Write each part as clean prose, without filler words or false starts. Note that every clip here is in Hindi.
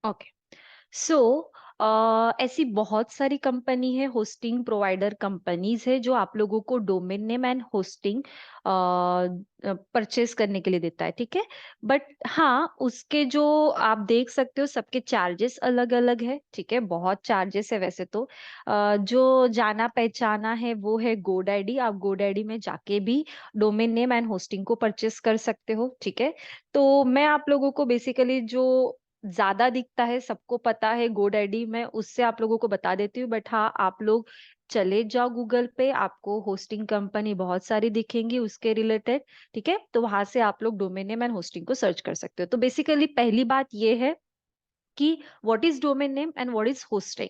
ओके। सो ऐसी बहुत सारी कंपनी है, होस्टिंग प्रोवाइडर कंपनीज है जो आप लोगों को domain name and hosting purchase करने के लिए देता है, ठीक है। बट हाँ, उसके जो आप देख सकते हो सबके चार्जेस अलग अलग है, ठीक है। बहुत चार्जेस है वैसे तो। जो जाना पहचाना है वो है गोडैडी। आप गोडैडी में जाके भी डोमेन नेम एंड होस्टिंग को परचेस कर सकते हो, ठीक है। तो मैं आप लोगों को बेसिकली जो ज्यादा दिखता है, सबको पता है गोडैडी, मैं उससे आप लोगों को बता देती हूँ। बट हाँ, आप लोग चले जाओ गूगल पे, आपको होस्टिंग कंपनी बहुत सारी दिखेंगी उसके रिलेटेड, ठीक है। तो वहां से आप लोग डोमेन नेम एंड होस्टिंग को सर्च कर सकते हो। तो बेसिकली पहली बात ये है कि what is domain name and what is hosting.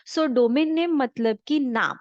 So domain name मतलब कि नाम,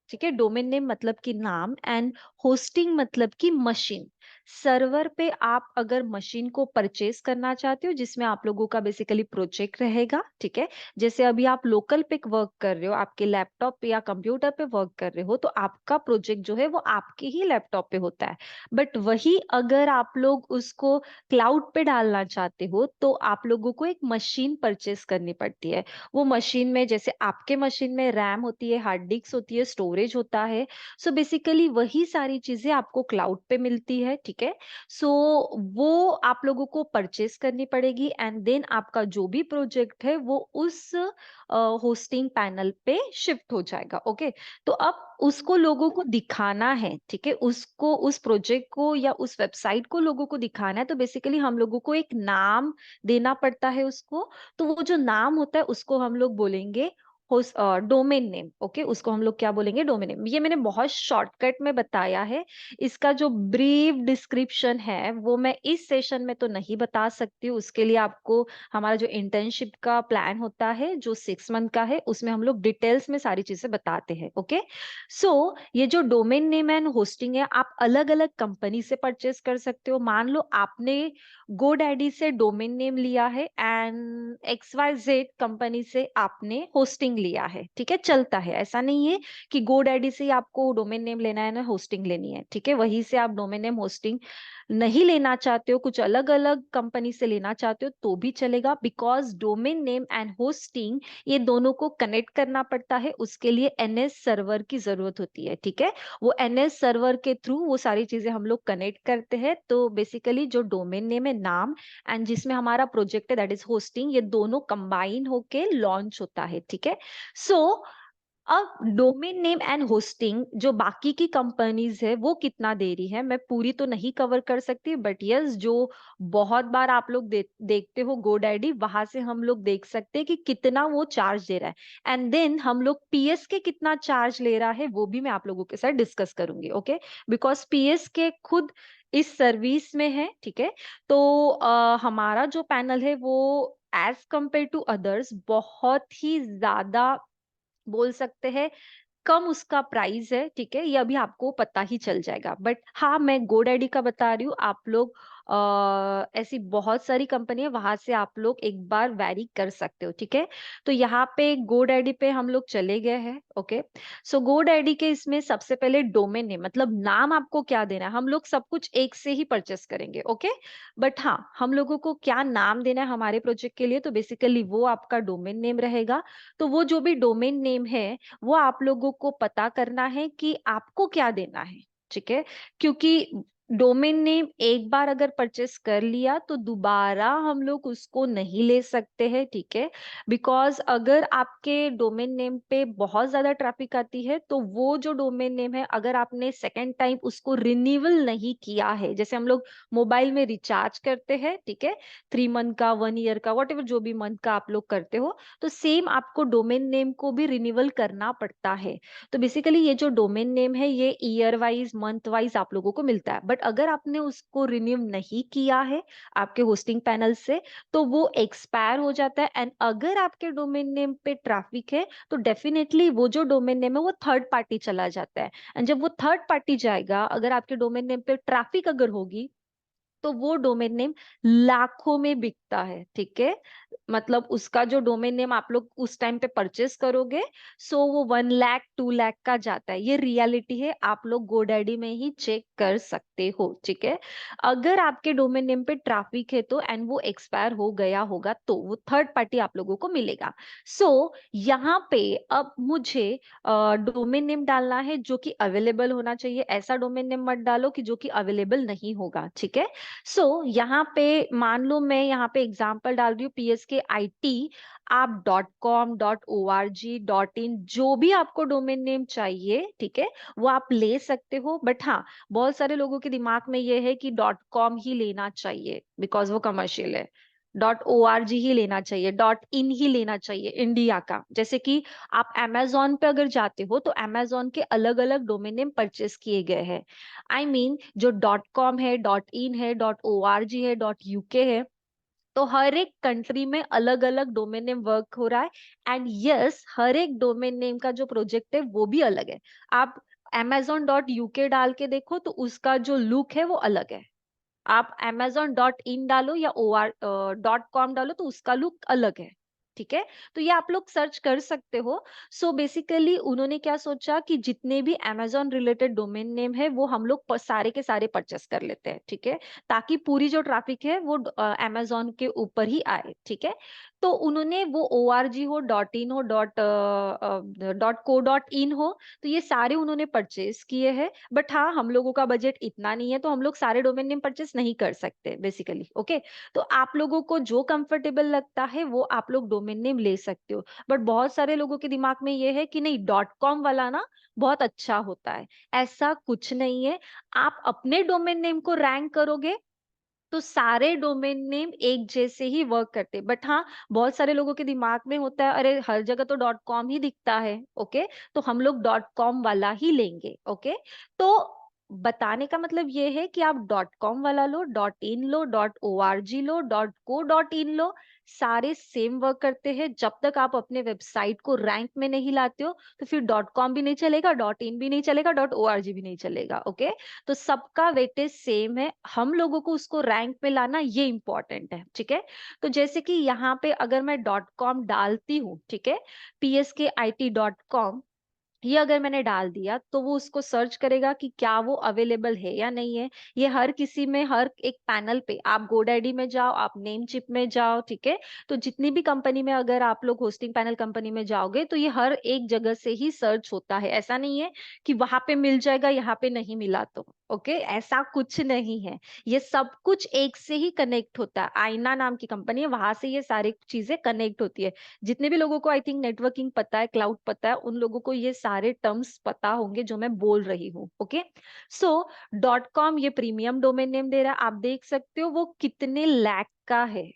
ठीक है। डोमेन नेम मतलब कि नाम, एंड होस्टिंग मतलब कि मशीन। सर्वर पे आप अगर मशीन को परचेज करना चाहते हो जिसमें आप लोगों का बेसिकली प्रोजेक्ट रहेगा, ठीक है। जैसे अभी आप लोकल पे वर्क कर रहे हो, आपके लैपटॉप पे या कंप्यूटर पे वर्क कर रहे हो, तो आपका प्रोजेक्ट जो है वो आपके ही लैपटॉप पे होता है। बट वही अगर आप लोग उसको क्लाउड पे डालना चाहते हो तो आप लोगों को एक मशीन परचेज करनी पड़ती है। वो मशीन में, जैसे आपके मशीन में रैम होती है, हार्ड डिस्क होती है, स्टोरेज होता है। सो बेसिकली वही सारी चीजें आपको क्लाउड पे मिलती है, ठीक है। सो वो आप लोगों को परचेस करनी पड़ेगी, एंड देन आपका जो भी प्रोजेक्ट है वो उस होस्टिंग पैनल पे शिफ्ट हो जाएगा, ओके। तो अब उसको लोगों को दिखाना है, ठीक है। उसको, उस प्रोजेक्ट को या उस वेबसाइट को लोगों को दिखाना है, तो बेसिकली हम लोगों को एक नाम देना पड़ता है उसको। तो वो जो नाम होता है उसको हम लोग बोलेंगे डोमेन नेम, ओके। उसको हम लोग क्या बोलेंगे? Domain name. ये मैंने बहुत शॉर्टकट में बताया है। इसका जो ब्रीफ डिस्क्रिप्शन है वो मैं इस सेशन में तो नहीं बता सकती हूँ। उसके लिए आपको हमारा जो इंटर्नशिप का प्लान होता है जो 6 मंथ का है, उसमें हम लोग डिटेल्स में सारी चीजें बताते हैं, ओके। सो ये जो डोमेन नेम एंड होस्टिंग है, आप अलग अलग कंपनी से परचेस कर सकते हो। मान लो आपने गोडैडी से डोमेन नेम लिया है एंड XYZ कंपनी से आपने होस्टिंग लिया है, ठीक है। चलता है, ऐसा नहीं है कि गोडैडी से ही आपको डोमेन नेम लेना है ना होस्टिंग लेनी है, ठीक है। वहीं से आप डोमेन नेम होस्टिंग नहीं लेना चाहते हो, कुछ अलग अलग कंपनी से लेना चाहते हो तो भी चलेगा, because domain name and hosting ये दोनों को कनेक्ट करना पड़ता है। उसके लिए NS सर्वर की जरूरत होती है, ठीक है। वो NS सर्वर के थ्रू वो सारी चीजें हम लोग कनेक्ट करते हैं। तो बेसिकली जो डोमेन नेम है, नाम, एंड जिसमें हमारा प्रोजेक्ट है दैट इज होस्टिंग, ये दोनों कंबाइन होके लॉन्च होता है, ठीक है। सो अब डोमेन नेम एंड होस्टिंग जो बाकी की कंपनीज है वो कितना दे रही है, मैं पूरी तो नहीं कवर कर सकती, बट यस, जो बहुत बार आप लोग देखते हो गोडैडी, वहां से हम लोग देख सकते हैं कि कितना वो चार्ज दे रहा है। एंड देन हम लोग पीएस के कितना चार्ज ले रहा है वो भी मैं आप लोगों के साथ डिस्कस करूंगी, ओके। बिकॉज पीएस के खुद इस सर्विस में है, ठीक है। तो हमारा जो पैनल है वो एज कंपेयर टू अदर्स बहुत ही ज्यादा, बोल सकते हैं, कम उसका प्राइस है, ठीक है। ये अभी आपको पता ही चल जाएगा। बट हाँ, मैं गोडैडी का बता रही हूँ। आप लोग ऐसी बहुत सारी कंपनी है, वहां से आप लोग एक बार वैरी कर सकते हो, ठीक है। तो यहाँ पे गोडैडी पे हम लोग चले गए हैं, ओके। सो गोडैडी के इसमें सबसे पहले डोमेन नेम मतलब नाम आपको क्या देना है, हम लोग सब कुछ एक से ही परचेस करेंगे, ओके। बट हाँ, हम लोगों को क्या नाम देना है हमारे प्रोजेक्ट के लिए, तो बेसिकली वो आपका डोमेन नेम रहेगा। तो वो जो भी डोमेन नेम है वो आप लोगों को पता करना है कि आपको क्या देना है, ठीक है। क्योंकि डोमेन नेम एक बार अगर परचेस कर लिया तो दोबारा हम लोग उसको नहीं ले सकते हैं, ठीक है। बिकॉज अगर आपके डोमेन नेम पे बहुत ज्यादा ट्रैफिक आती है तो वो जो डोमेन नेम है, अगर आपने सेकेंड टाइम उसको रिन्यूअल नहीं किया है, जैसे हम लोग मोबाइल में रिचार्ज करते हैं, ठीक है, 3 मंथ का, 1 ईयर का, वट एवर जो भी मंथ का आप लोग करते हो, तो सेम आपको डोमेन नेम को भी रिन्यूअल करना पड़ता है। तो बेसिकली ये जो डोमेन नेम है ये ईयर वाइज, मंथ वाइज आप लोगों को मिलता है। बट अगर आपने उसको रिन्यू नहीं किया है आपके होस्टिंग पैनल से तो वो एक्सपायर हो जाता है। एंड अगर आपके डोमेन नेम पे ट्रैफिक है तो डेफिनेटली वो जो डोमेन नेम है वो थर्ड पार्टी चला जाता है। एंड जब वो थर्ड पार्टी जाएगा, अगर आपके डोमेन नेम पे ट्रैफिक अगर होगी तो वो डोमेन नेम लाखों में बिकता है, ठीक है। मतलब उसका जो डोमेन नेम आप लोग उस टाइम पे परचेस करोगे, सो वो 1 लाख 2 लाख का जाता है। ये रियलिटी है, आप लोग गोडैडी में ही चेक कर सकते हो, ठीक है। अगर आपके डोमेन नेम पे ट्रैफिक है तो एंड वो एक्सपायर हो गया होगा तो वो थर्ड पार्टी आप लोगों को मिलेगा। सो यहाँ पे अब मुझे डोमेन नेम डालना है जो कि अवेलेबल होना चाहिए। ऐसा डोमेन नेम मत डालो कि जो कि अवेलेबल नहीं होगा, ठीक है। सो यहाँ पे मान लो मैं यहाँ पे एग्जांपल डाल रही हूँ PSK IT। आप .com .org .in जो भी आपको डोमेन नेम चाहिए, ठीक है, वो आप ले सकते हो। बट हाँ, बहुत सारे लोगों के दिमाग में ये है कि .com ही लेना चाहिए बिकॉज वो कमर्शियल है। .org ही लेना चाहिए, .in ही लेना चाहिए इंडिया का। जैसे कि आप amazon पे अगर जाते हो तो amazon के अलग अलग डोमेन नेम परचेस किए गए हैं। आई मीन जो .com है, .in है, .org है, .uk है, तो हर एक कंट्री में अलग अलग डोमेन नेम वर्क हो रहा है। एंड यस, हर एक डोमेन नेम का जो प्रोजेक्ट है वो भी अलग है। आप amazon.uk डाल के देखो तो उसका जो लुक है वो अलग है। आप amazon.in डालो या .com डालो तो उसका लुक अलग है, ठीक है। तो ये आप लोग सर्च कर सकते हो। सो बेसिकली उन्होंने क्या सोचा कि जितने भी amazon रिलेटेड डोमेन नेम है वो हम लोग सारे के सारे परचेस कर लेते हैं, ठीक है, ताकि पूरी जो ट्रैफिक है वो amazon के ऊपर ही आए, ठीक है। तो उन्होंने वो org हो, .in हो, .co.in हो, तो ये सारे उन्होंने परचेस किए हैं। बट हाँ, हम लोगों का बजट इतना नहीं है तो हम लोग सारे डोमेन नेम परचेस नहीं कर सकते बेसिकली, ओके। तो आप लोगों को जो कंफर्टेबल लगता है वो आप लोग डोमेन नेम ले सकते हो। बट बहुत सारे लोगों के दिमाग में ये है कि नहीं, .com वाला ना बहुत अच्छा होता है। ऐसा कुछ नहीं है। आप अपने डोमेन नेम को रैंक करोगे तो सारे डोमेन नेम एक जैसे ही वर्क करते। बट हाँ, बहुत सारे लोगों के दिमाग में होता है अरे हर जगह तो .com ही दिखता है, ओके, तो हम लोग .com वाला ही लेंगे, ओके। तो बताने का मतलब ये है कि आप .com वाला लो, .in low, .org low, .co.in लो, सारे सेम वर्क करते हैं। जब तक आप अपने वेबसाइट को रैंक में नहीं लाते हो तो फिर .com भी नहीं चलेगा, .in भी नहीं चलेगा, .org भी नहीं चलेगा, ओके। तो सबका वेटेज सेम है, हम लोगों को उसको रैंक पे लाना ये इंपॉर्टेंट है, ठीक है। तो जैसे कि यहाँ पे अगर मैं .com डालती हूँ, ठीक है, PSKIT.com, ये अगर मैंने डाल दिया तो वो उसको सर्च करेगा कि क्या वो अवेलेबल है या नहीं है। ये हर किसी में, हर एक पैनल पे, आप GoDaddy में जाओ, आप नेमचिप में जाओ, ठीक है, तो जितनी भी कंपनी में अगर आप लोग होस्टिंग पैनल कंपनी में जाओगे तो ये हर एक जगह से ही सर्च होता है। ऐसा नहीं है कि वहां पे मिल जाएगा यहाँ पे नहीं मिला तो, ओके, ऐसा कुछ नहीं है। ये सब कुछ एक से ही कनेक्ट होता है। आईना नाम की कंपनी है, वहां से ये सारी चीजें कनेक्ट होती है। जितने भी लोगों को आई थिंक नेटवर्किंग पता है, क्लाउड पता है, उन लोगों को ये सारे टर्म्स पता होंगे जो मैं बोल रही हूँ, ओके। सो .com ये प्रीमियम डोमेन नेम दे रहा है, आप देख सकते हो वो कितने लाख का है,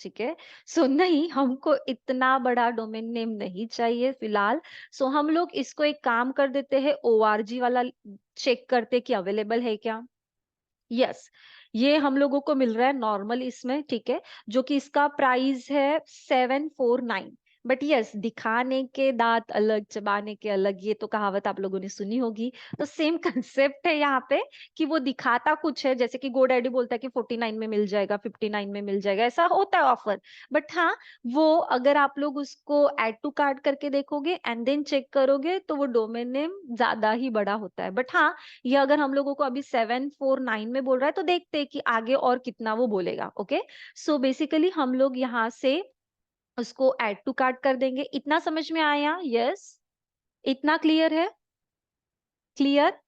ठीक है। सो नहीं, हमको इतना बड़ा डोमेन नेम नहीं चाहिए फिलहाल। सो हम लोग इसको एक काम कर देते हैं, ORG वाला चेक करते कि अवेलेबल है क्या। यस, ये हम लोगों को मिल रहा है नॉर्मल इसमें, ठीक है, जो कि इसका प्राइस है 749। बट यस, दिखाने के दांत अलग, चबाने के अलग, ये तो कहावत आप लोगों ने सुनी होगी। तो सेम कंसेप्ट है यहाँ पे कि वो दिखाता कुछ है, जैसे कि GoDaddy बोलता है कि 49 में मिल जाएगा, 59 में मिल जाएगा, ऐसा होता है ऑफर। बट हाँ, वो अगर आप लोग उसको ऐड टू कार्ट करके देखोगे एंड देन चेक करोगे तो वो डोमेन नेम ज्यादा ही बड़ा होता है। बट हाँ, ये अगर हम लोगों को अभी 749 में बोल रहा है तो देखते हैं कि आगे और कितना वो बोलेगा, ओके। सो बेसिकली हम लोग यहाँ से उसको ऐड टू कार्ट कर देंगे। इतना समझ में आया? यस, इतना क्लियर है? क्लियर?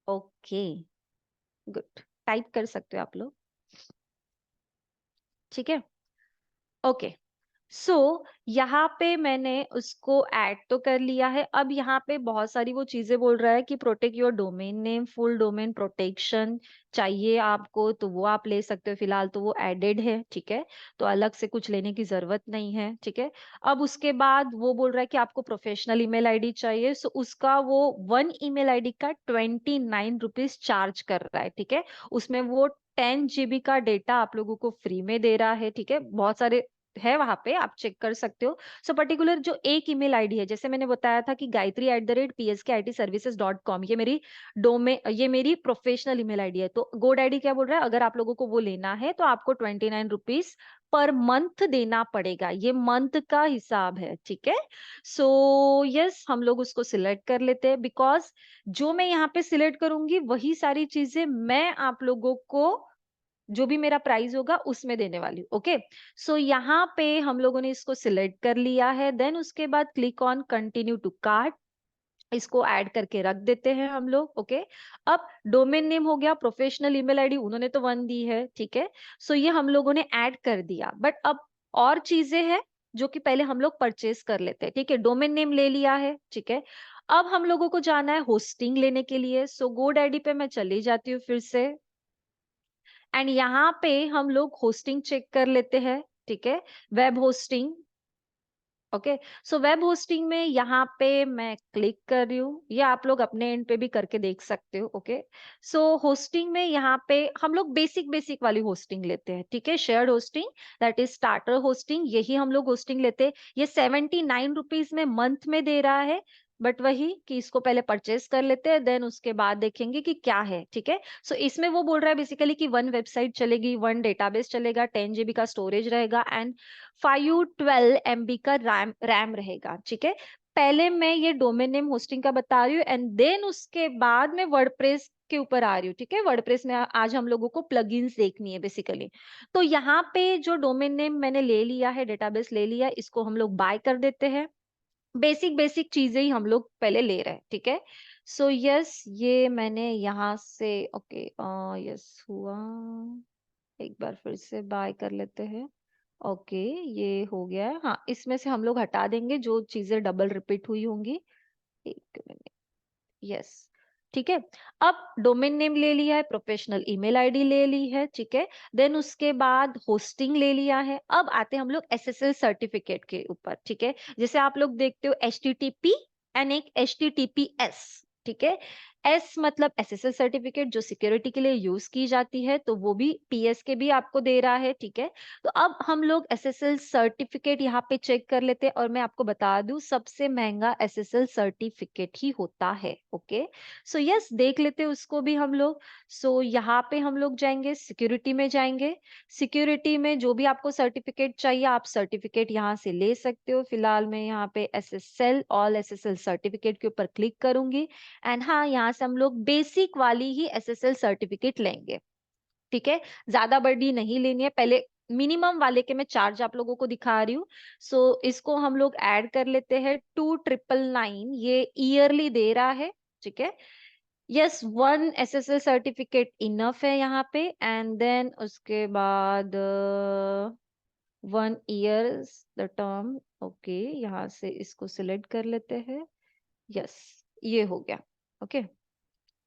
Okay, good. टाइप कर सकते हो आप लोग, ठीक है, ओके। सो यहाँ पे मैंने उसको ऐड तो कर लिया है। अब यहाँ पे बहुत सारी वो चीजें बोल रहा है कि protect your domain name, full domain protection चाहिए आपको तो वो आप ले सकते हो। फिलहाल तो वो एडेड है, ठीक है, तो अलग से कुछ लेने की जरूरत नहीं है, ठीक है। अब उसके बाद वो बोल रहा है कि आपको प्रोफेशनल ईमेल आईडी चाहिए, सो उसका वो 1 ईमेल आईडी का 29 रुपीज चार्ज कर रहा है, ठीक है। उसमें वो 10 GB का डेटा आप लोगों को फ्री में दे रहा है, ठीक है। बहुत सारे है वहां पे, आप चेक कर सकते हो। सो पर्टिकुलर जो एक ईमेल आईडी है, जैसे मैंने बताया था कि gayatri@pskitservices.com, ये मेरी ये मेरी प्रोफेशनल ईमेल आईडी है। तो GoDaddy क्या बोल रहा है, अगर आप लोगों को वो लेना है तो आपको 29 रुपीज पर मंथ देना पड़ेगा। ये मंथ का हिसाब है, ठीक है। सो यस, हम लोग उसको सिलेक्ट कर लेते हैं, बिकॉज जो मैं यहाँ पे सिलेक्ट करूंगी वही सारी चीजें मैं आप लोगों को, जो भी मेरा प्राइस होगा उसमें देने वाली हूँ। ओके, सो यहाँ पे हम लोगों ने इसको सिलेक्ट कर लिया है। देन उसके बाद click on continue to cart, इसको ऐड करके रख देते हैं हम लोग। ओके, अब डोमेन नेम हो गया, प्रोफेशनल ईमेल आईडी उन्होंने तो 1 दी है, ठीक है। सो ये हम लोगों ने ऐड कर दिया, बट अब और चीजें हैं जो कि पहले हम लोग परचेज कर लेते हैं, ठीक है। डोमेन नेम ले लिया है, ठीक है। अब हम लोगों को जाना है होस्टिंग लेने के लिए। सो GoDaddy पे मैं चली जाती हूँ फिर से, एंड यहाँ पे हम लोग होस्टिंग चेक कर लेते हैं, ठीक है। Web hosting, okay. So web hosting में यहाँ पे मैं क्लिक कर रही हूँ, ये आप लोग अपने एंड पे भी करके देख सकते हो। ओके, सो होस्टिंग में यहाँ पे हम लोग बेसिक बेसिक वाली होस्टिंग लेते हैं, ठीक है। Shared hosting, that is starter hosting, यही हम लोग होस्टिंग लेते हैं। ये 79 रुपीज में मंथ में दे रहा है, बट वही कि इसको पहले परचेस कर लेते हैं, देन उसके बाद देखेंगे कि क्या है, ठीक है। सो इसमें वो बोल रहा है बेसिकली कि 1 वेबसाइट चलेगी, 1 डेटाबेस चलेगा, 10 GB का स्टोरेज रहेगा, एंड 512 MB का रैम रहेगा, ठीक है। पहले मैं ये डोमेन नेम होस्टिंग का बता रही हूँ, एंड देन उसके बाद मैं वर्डप्रेस के ऊपर आ रही हूँ, ठीक है। वर्डप्रेस में आज हम लोगों को प्लगइन्स देखनी है बेसिकली। तो यहाँ पे जो डोमेन नेम मैंने ले लिया है, डेटाबेस ले लिया, इसको हम लोग बाय कर देते हैं। बेसिक बेसिक चीजें ही हम लोग पहले ले रहे हैं, ठीक है। सो यस, ये मैंने यहाँ से, ओके, यस हुआ। एक बार फिर से बाय कर लेते हैं। ओके, ये हो गया है। हाँ, इसमें से हम लोग हटा देंगे जो चीजें डबल रिपीट हुई होंगी। एक मिनट, यस, ठीक है। अब डोमेन नेम ले लिया है, प्रोफेशनल ईमेल आईडी ले ली है, ठीक है। देन उसके बाद होस्टिंग ले लिया है। अब आते हैं हम लोग SSL सर्टिफिकेट के ऊपर, ठीक है। जैसे आप लोग देखते हो HTTP एंड एक HTTPS, ठीक है। एस मतलब SSL सर्टिफिकेट, जो सिक्योरिटी के लिए यूज की जाती है, तो वो भी PS के भी आपको दे रहा है, ठीक है। तो अब हम लोग SSL सर्टिफिकेट यहाँ पे चेक कर लेते हैं, और मैं आपको बता दूं सबसे महंगा SSL सर्टिफिकेट ही होता है। ओके, सो यस, देख लेते हैं उसको भी हम लोग। सो यहाँ पे हम लोग जाएंगे, सिक्योरिटी में जाएंगे। सिक्योरिटी में जो भी आपको सर्टिफिकेट चाहिए, आप सर्टिफिकेट यहाँ से ले सकते हो। फिलहाल मैं यहाँ पे SSL ऑल SSL सर्टिफिकेट के ऊपर क्लिक करूंगी, एंड हाँ, यहाँ से हम लोग बेसिक वाली ही SSL सर्टिफिकेट लेंगे, ठीक है। ज्यादा बड़ी नहीं लेनी है, पहले मिनिमम वाले के मैं चार्ज आप लोगों को दिखा रही हूँ। सो इसको हम लोग ऐड कर लेते हैं, 2999 ये ईयरली दे रहा है, ठीक है। यस, 1 SSL सर्टिफिकेट इनफ है यहाँ पे, एंड देन उसके बाद 1 ईयर द टर्म। ओके, यहाँ से इसको सिलेक्ट कर लेते हैं। यस, ये हो गया। ओके,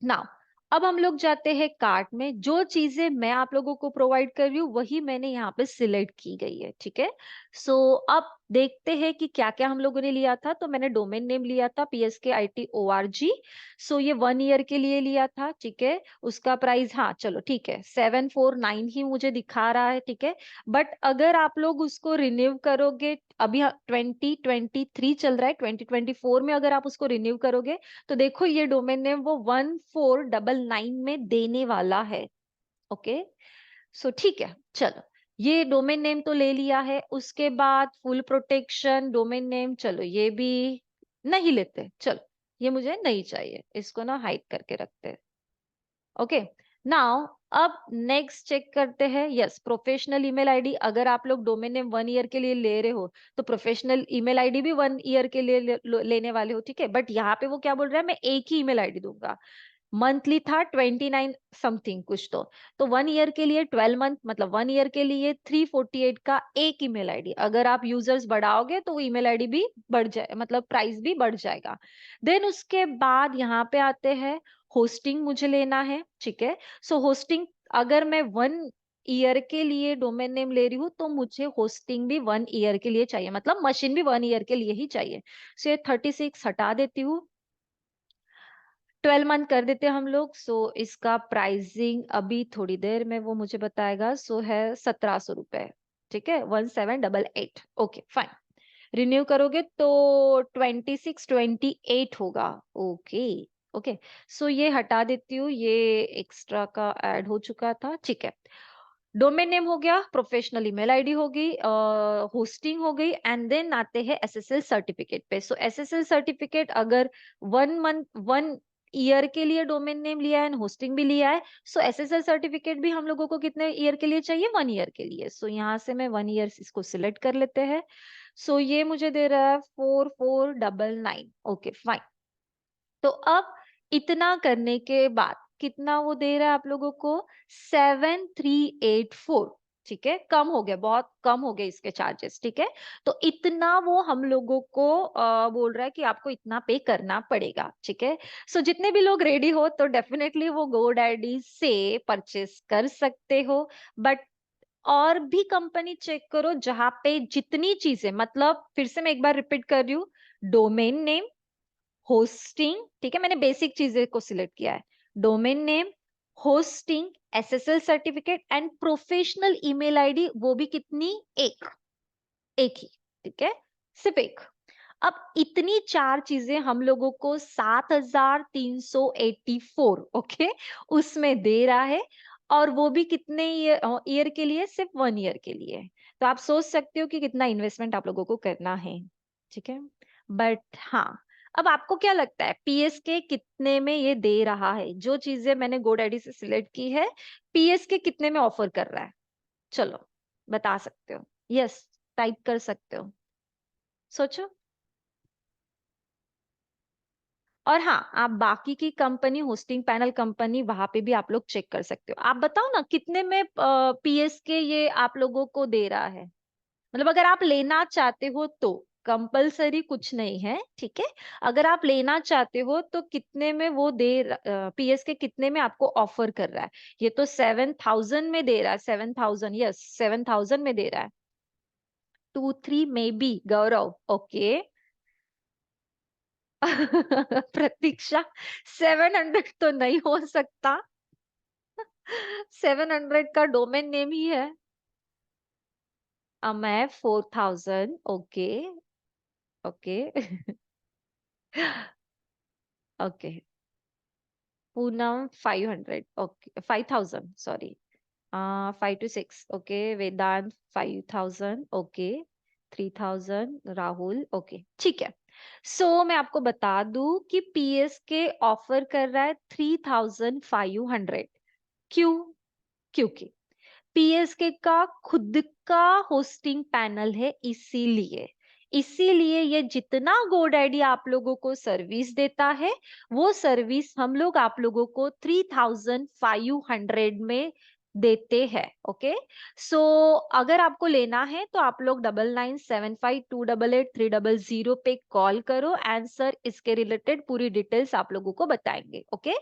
नाउ अब हम लोग जाते हैं कार्ट में। जो चीजें मैं आप लोगों को प्रोवाइड कर रही हूँ वही मैंने यहाँ पे सिलेक्ट की गई है, ठीक है। सो अब देखते हैं कि क्या क्या हम लोगों ने लिया था। तो मैंने डोमेन नेम लिया था PSKIT.org। सो ये 1 ईयर के लिए लिया था, ठीक है। उसका प्राइस, हाँ चलो ठीक है, 749 ही मुझे दिखा रहा है, ठीक है। बट अगर आप लोग उसको रिन्यू करोगे, अभी 2023 चल रहा है, 2024 में अगर आप उसको रिन्यू करोगे, तो देखो ये डोमेन नेम वो 1499 में देने वाला है। ओके, सो ठीक है, चलो ये डोमेन नेम तो ले लिया है। उसके बाद फुल प्रोटेक्शन डोमेन नेम, चलो ये भी नहीं लेते, चलो ये मुझे नहीं चाहिए, इसको ना हाइड करके रखते हैं। ओके, नाउ अब नेक्स्ट चेक करते हैं। यस, प्रोफेशनल ईमेल आईडी, अगर आप लोग डोमेन नेम 1 ईयर के लिए ले रहे हो तो प्रोफेशनल ईमेल आईडी भी 1 ईयर के लिए लेने वाले हो, ठीक है। बट यहाँ पे वो क्या बोल रहा है, मैं एक ही ईमेल आईडी दूंगा। मंथली था 29 समथिंग कुछ, तो 1 ईयर के लिए 12 मंथ, मतलब 1 ईयर के लिए 348 का एक ईमेल आईडी। अगर आप यूजर्स बढ़ाओगे तो ईमेल आईडी भी बढ़ जाए, मतलब प्राइस भी बढ़ जाएगा। देन उसके बाद यहाँ पे आते हैं, होस्टिंग मुझे लेना है, ठीक है। सो होस्टिंग, अगर मैं 1 ईयर के लिए डोमेन नेम ले रही हूँ तो मुझे होस्टिंग भी 1 ईयर के लिए चाहिए, मतलब मशीन भी 1 ईयर के लिए ही चाहिए। सो ये 36 हटा देती हूँ, 12 मंथ कर देते हैं हम लोग। सो इसका प्राइसिंग अभी थोड़ी देर में वो मुझे बताएगा। सो है 1700 रुपए। ठीक है, 1788। Okay fine. रिन्यू करोगे तो 2628 होगा। ओके। ओके। सो ये हटा देती हूँ, ये एक्स्ट्रा का ऐड हो चुका था, ठीक है। डोमेन नेम हो गया, प्रोफेशनल ईमेल आईडी हो गई, होस्टिंग हो गई, एंड देन आते हैं एसएसएल सर्टिफिकेट पे। सो एसएसएल सर्टिफिकेट अगर 1 मंथ 1 ईयर के लिए डोमेन नेम लिया है एंड होस्टिंग भी लिया है, सो एसएसएल सर्टिफिकेट भी हम लोगों को कितने ईयर के लिए चाहिए? 1 ईयर के लिए। सो यहाँ से मैं 1 ईयर इसको सिलेक्ट कर लेते हैं। सो ये मुझे दे रहा है 4499। Okay fine. तो अब इतना करने के बाद कितना वो दे रहा है आप लोगों को? 7384। ठीक है, कम हो गया, बहुत कम हो गए इसके चार्जेस। ठीक है, तो इतना वो हम लोगों को बोल रहा है कि आपको इतना पे करना पड़ेगा। ठीक है, सो जितने भी लोग रेडी हो तो डेफिनेटली वो GoDaddy से परचेस कर सकते हो। बट और भी कंपनी चेक करो जहां पे जितनी चीजें, मतलब फिर से मैं एक बार रिपीट कर रही हूँ, डोमेन नेम, होस्टिंग, ठीक है, मैंने बेसिक चीजें को सिलेक्ट किया है, domain name, hosting, SSL certificate and professional email ID, वो भी कितनी? एक। एक ही। ठीक है, सिर्फ एक। अब इतनी चार चीजें हम लोगों को 7384, ओके, उसमें दे रहा है। और वो भी कितने ईयर के लिए? सिर्फ 1 ईयर के लिए। तो आप सोच सकते हो कि कितना इन्वेस्टमेंट आप लोगों को करना है। ठीक है, बट हाँ, अब आपको क्या लगता है पीएस के कितने में ये दे रहा है? जो चीजें मैंने GoDaddy से सिलेक्ट की है, पीएस के कितने में ऑफर कर रहा है? चलो, बता सकते हो? यस, टाइप कर सकते हो, सोचो। और हाँ, आप बाकी की कंपनी, होस्टिंग पैनल कंपनी, वहां पे भी आप लोग चेक कर सकते हो। आप बताओ ना कितने में पीएस के ये आप लोगों को दे रहा है? मतलब अगर आप लेना चाहते हो तो, कंपलसरी कुछ नहीं है, ठीक है। अगर आप लेना चाहते हो तो कितने में वो दे, पीएस के कितने में आपको ऑफर कर रहा है? ये तो 7000 में दे रहा है, 7000, यस 7000 में दे रहा है। 23 में बी, गौरव, ओके। प्रतीक्षा, 700 तो नहीं हो सकता। 700 का डोमेन नेम ही है। मैं 4000, okay. Okay. Okay. Poonam 500, okay, 5000, sorry. 5 to 6, okay. Vedant 5000, okay. 3000, Rahul, okay, ठीक है। सो मैं आपको बता दूं कि पीएस के ऑफर कर रहा है 3500। क्यों? क्योंकि पीएसके का खुद का होस्टिंग पैनल है, इसीलिए। इसीलिए ये जितना GoDaddy आप लोगों को सर्विस देता है, वो सर्विस हम लोग आप लोगों को 3500 में देते हैं। ओके, सो अगर आपको लेना है तो आप लोग 9975288300 पे कॉल करो, एंड सर इसके रिलेटेड पूरी डिटेल्स आप लोगों को बताएंगे। ओके,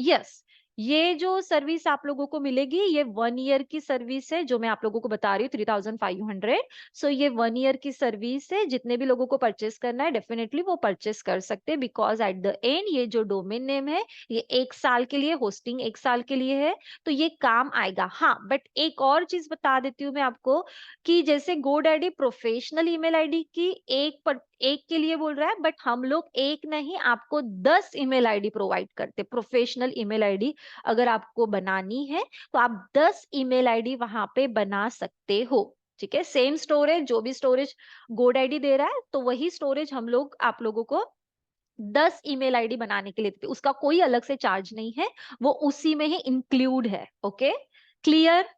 यस, ये जो सर्विस आप लोगों को मिलेगी, ये 1 ईयर की सर्विस है, जो मैं आप लोगों को बता रही हूँ, 3500। सो ये 1 ईयर की सर्विस है। जितने भी लोगों को परचेस करना है, डेफिनेटली वो परचेस कर सकते हैं, बिकॉज एट द एंड ये जो डोमेन नेम है, ये 1 साल के लिए, होस्टिंग 1 साल के लिए है, तो ये काम आएगा। हाँ, बट एक और चीज बता देती हूँ मैं आपको, कि जैसे GoDaddy प्रोफेशनल ईमेल आईडी की एक के लिए बोल रहा है, बट हम लोग एक नहीं, आपको 10 ईमेल आईडी प्रोवाइड करते, प्रोफेशनल ईमेल आईडी अगर आपको बनानी है तो आप 10 ईमेल आईडी वहां पे बना सकते हो। ठीक है, सेम स्टोरेज, जो भी स्टोरेज GoDaddy दे रहा है, तो वही स्टोरेज हम लोग आप लोगों को 10 ईमेल आईडी बनाने के लिए देते, उसका कोई अलग से चार्ज नहीं है, वो उसी में ही इंक्लूड है। Okay, clear?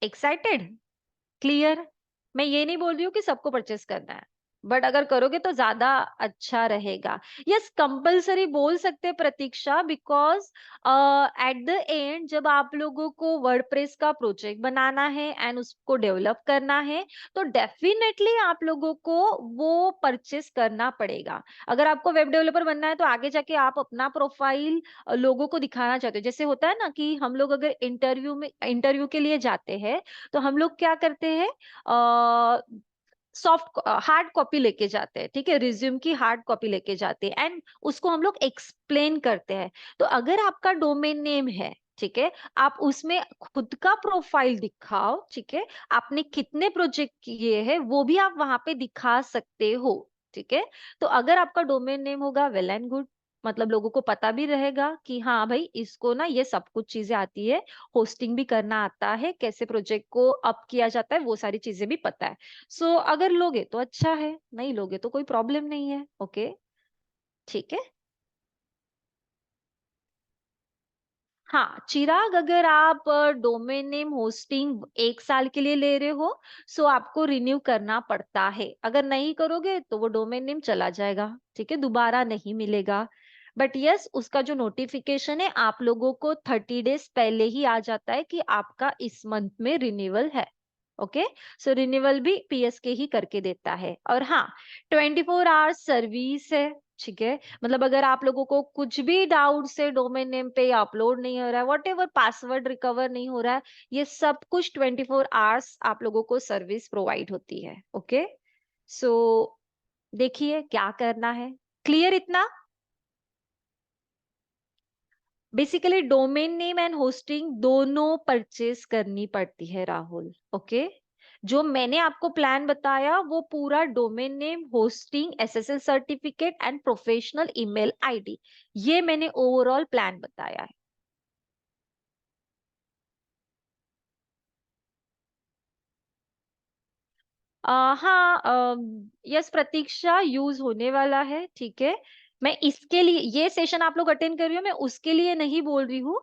एक्साइटेड? क्लियर? मैं ये नहीं बोल रही हूँ कि सबको परचेस करना है, बट अगर करोगे तो ज्यादा अच्छा रहेगा। यस, कंपलसरी बोल सकते हैं प्रतीक्षा, बिकॉज एट द एंड जब आप लोगों को वर्डप्रेस का प्रोजेक्ट बनाना है एंड उसको डेवलप करना है, तो डेफिनेटली आप लोगों को वो परचेस करना पड़ेगा। अगर आपको वेब डेवलपर बनना है तो आगे जाके आप अपना प्रोफाइल लोगों को दिखाना चाहते हो, जैसे होता है ना कि हम लोग अगर इंटरव्यू के लिए जाते हैं, तो हम लोग क्या करते हैं, सॉफ्ट हार्ड कॉपी लेके जाते हैं, ठीक है, रिज्यूम की हार्ड कॉपी लेके जाते हैं, एंड उसको हम लोग एक्सप्लेन करते हैं। तो अगर आपका डोमेन नेम है, ठीक है, आप उसमें खुद का प्रोफाइल दिखाओ, ठीक है, आपने कितने प्रोजेक्ट किए हैं वो भी आप वहां पे दिखा सकते हो, ठीक है। तो अगर आपका डोमेन नेम होगा, वेल एंड गुड, मतलब लोगों को पता भी रहेगा कि हाँ भाई इसको ना ये सब कुछ चीजें आती है, होस्टिंग भी करना आता है, कैसे प्रोजेक्ट को अप किया जाता है वो सारी चीजें भी पता है। सो अगर लोगे तो अच्छा है, नहीं लोगे तो कोई प्रॉब्लम नहीं है। ओके, ठीक है। हाँ चिराग, अगर आप डोमेन नेम होस्टिंग 1 साल के लिए ले रहे हो, सो आपको रिन्यू करना पड़ता है। अगर नहीं करोगे तो वो डोमेन नेम चला जाएगा, ठीक है, दोबारा नहीं मिलेगा। बट यस, उसका जो नोटिफिकेशन है आप लोगों को 30 डेज पहले ही आ जाता है कि आपका इस मंथ में रिन्यूअल है। ओके, सो रिन्यूअल भी पीएसके ही करके देता है। और हाँ, 24 आवर्स सर्विस है, ठीक है। मतलब अगर आप लोगों को कुछ भी डाउट से डोमेन नेम पे अपलोड नहीं हो रहा है, वॉट एवर पासवर्ड रिकवर नहीं हो रहा है, ये सब कुछ 24 आवर्स आप लोगों को सर्विस प्रोवाइड होती है। ओके, सो देखिए क्या करना है, क्लियर इतना। Basically domain name and hosting दोनों परचेज करनी पड़ती है राहुल। ओके, जो मैंने आपको प्लान बताया वो पूरा domain name, hosting, SSL certificate and professional email ID, ये मैंने ओवरऑल प्लान बताया है। हाँ, यस प्रतीक्षा, यूज होने वाला है, ठीक है। मैं इसके लिए ये सेशन आप लोग अटेंड कर रही हो, मैं उसके लिए नहीं बोल रही हूँ,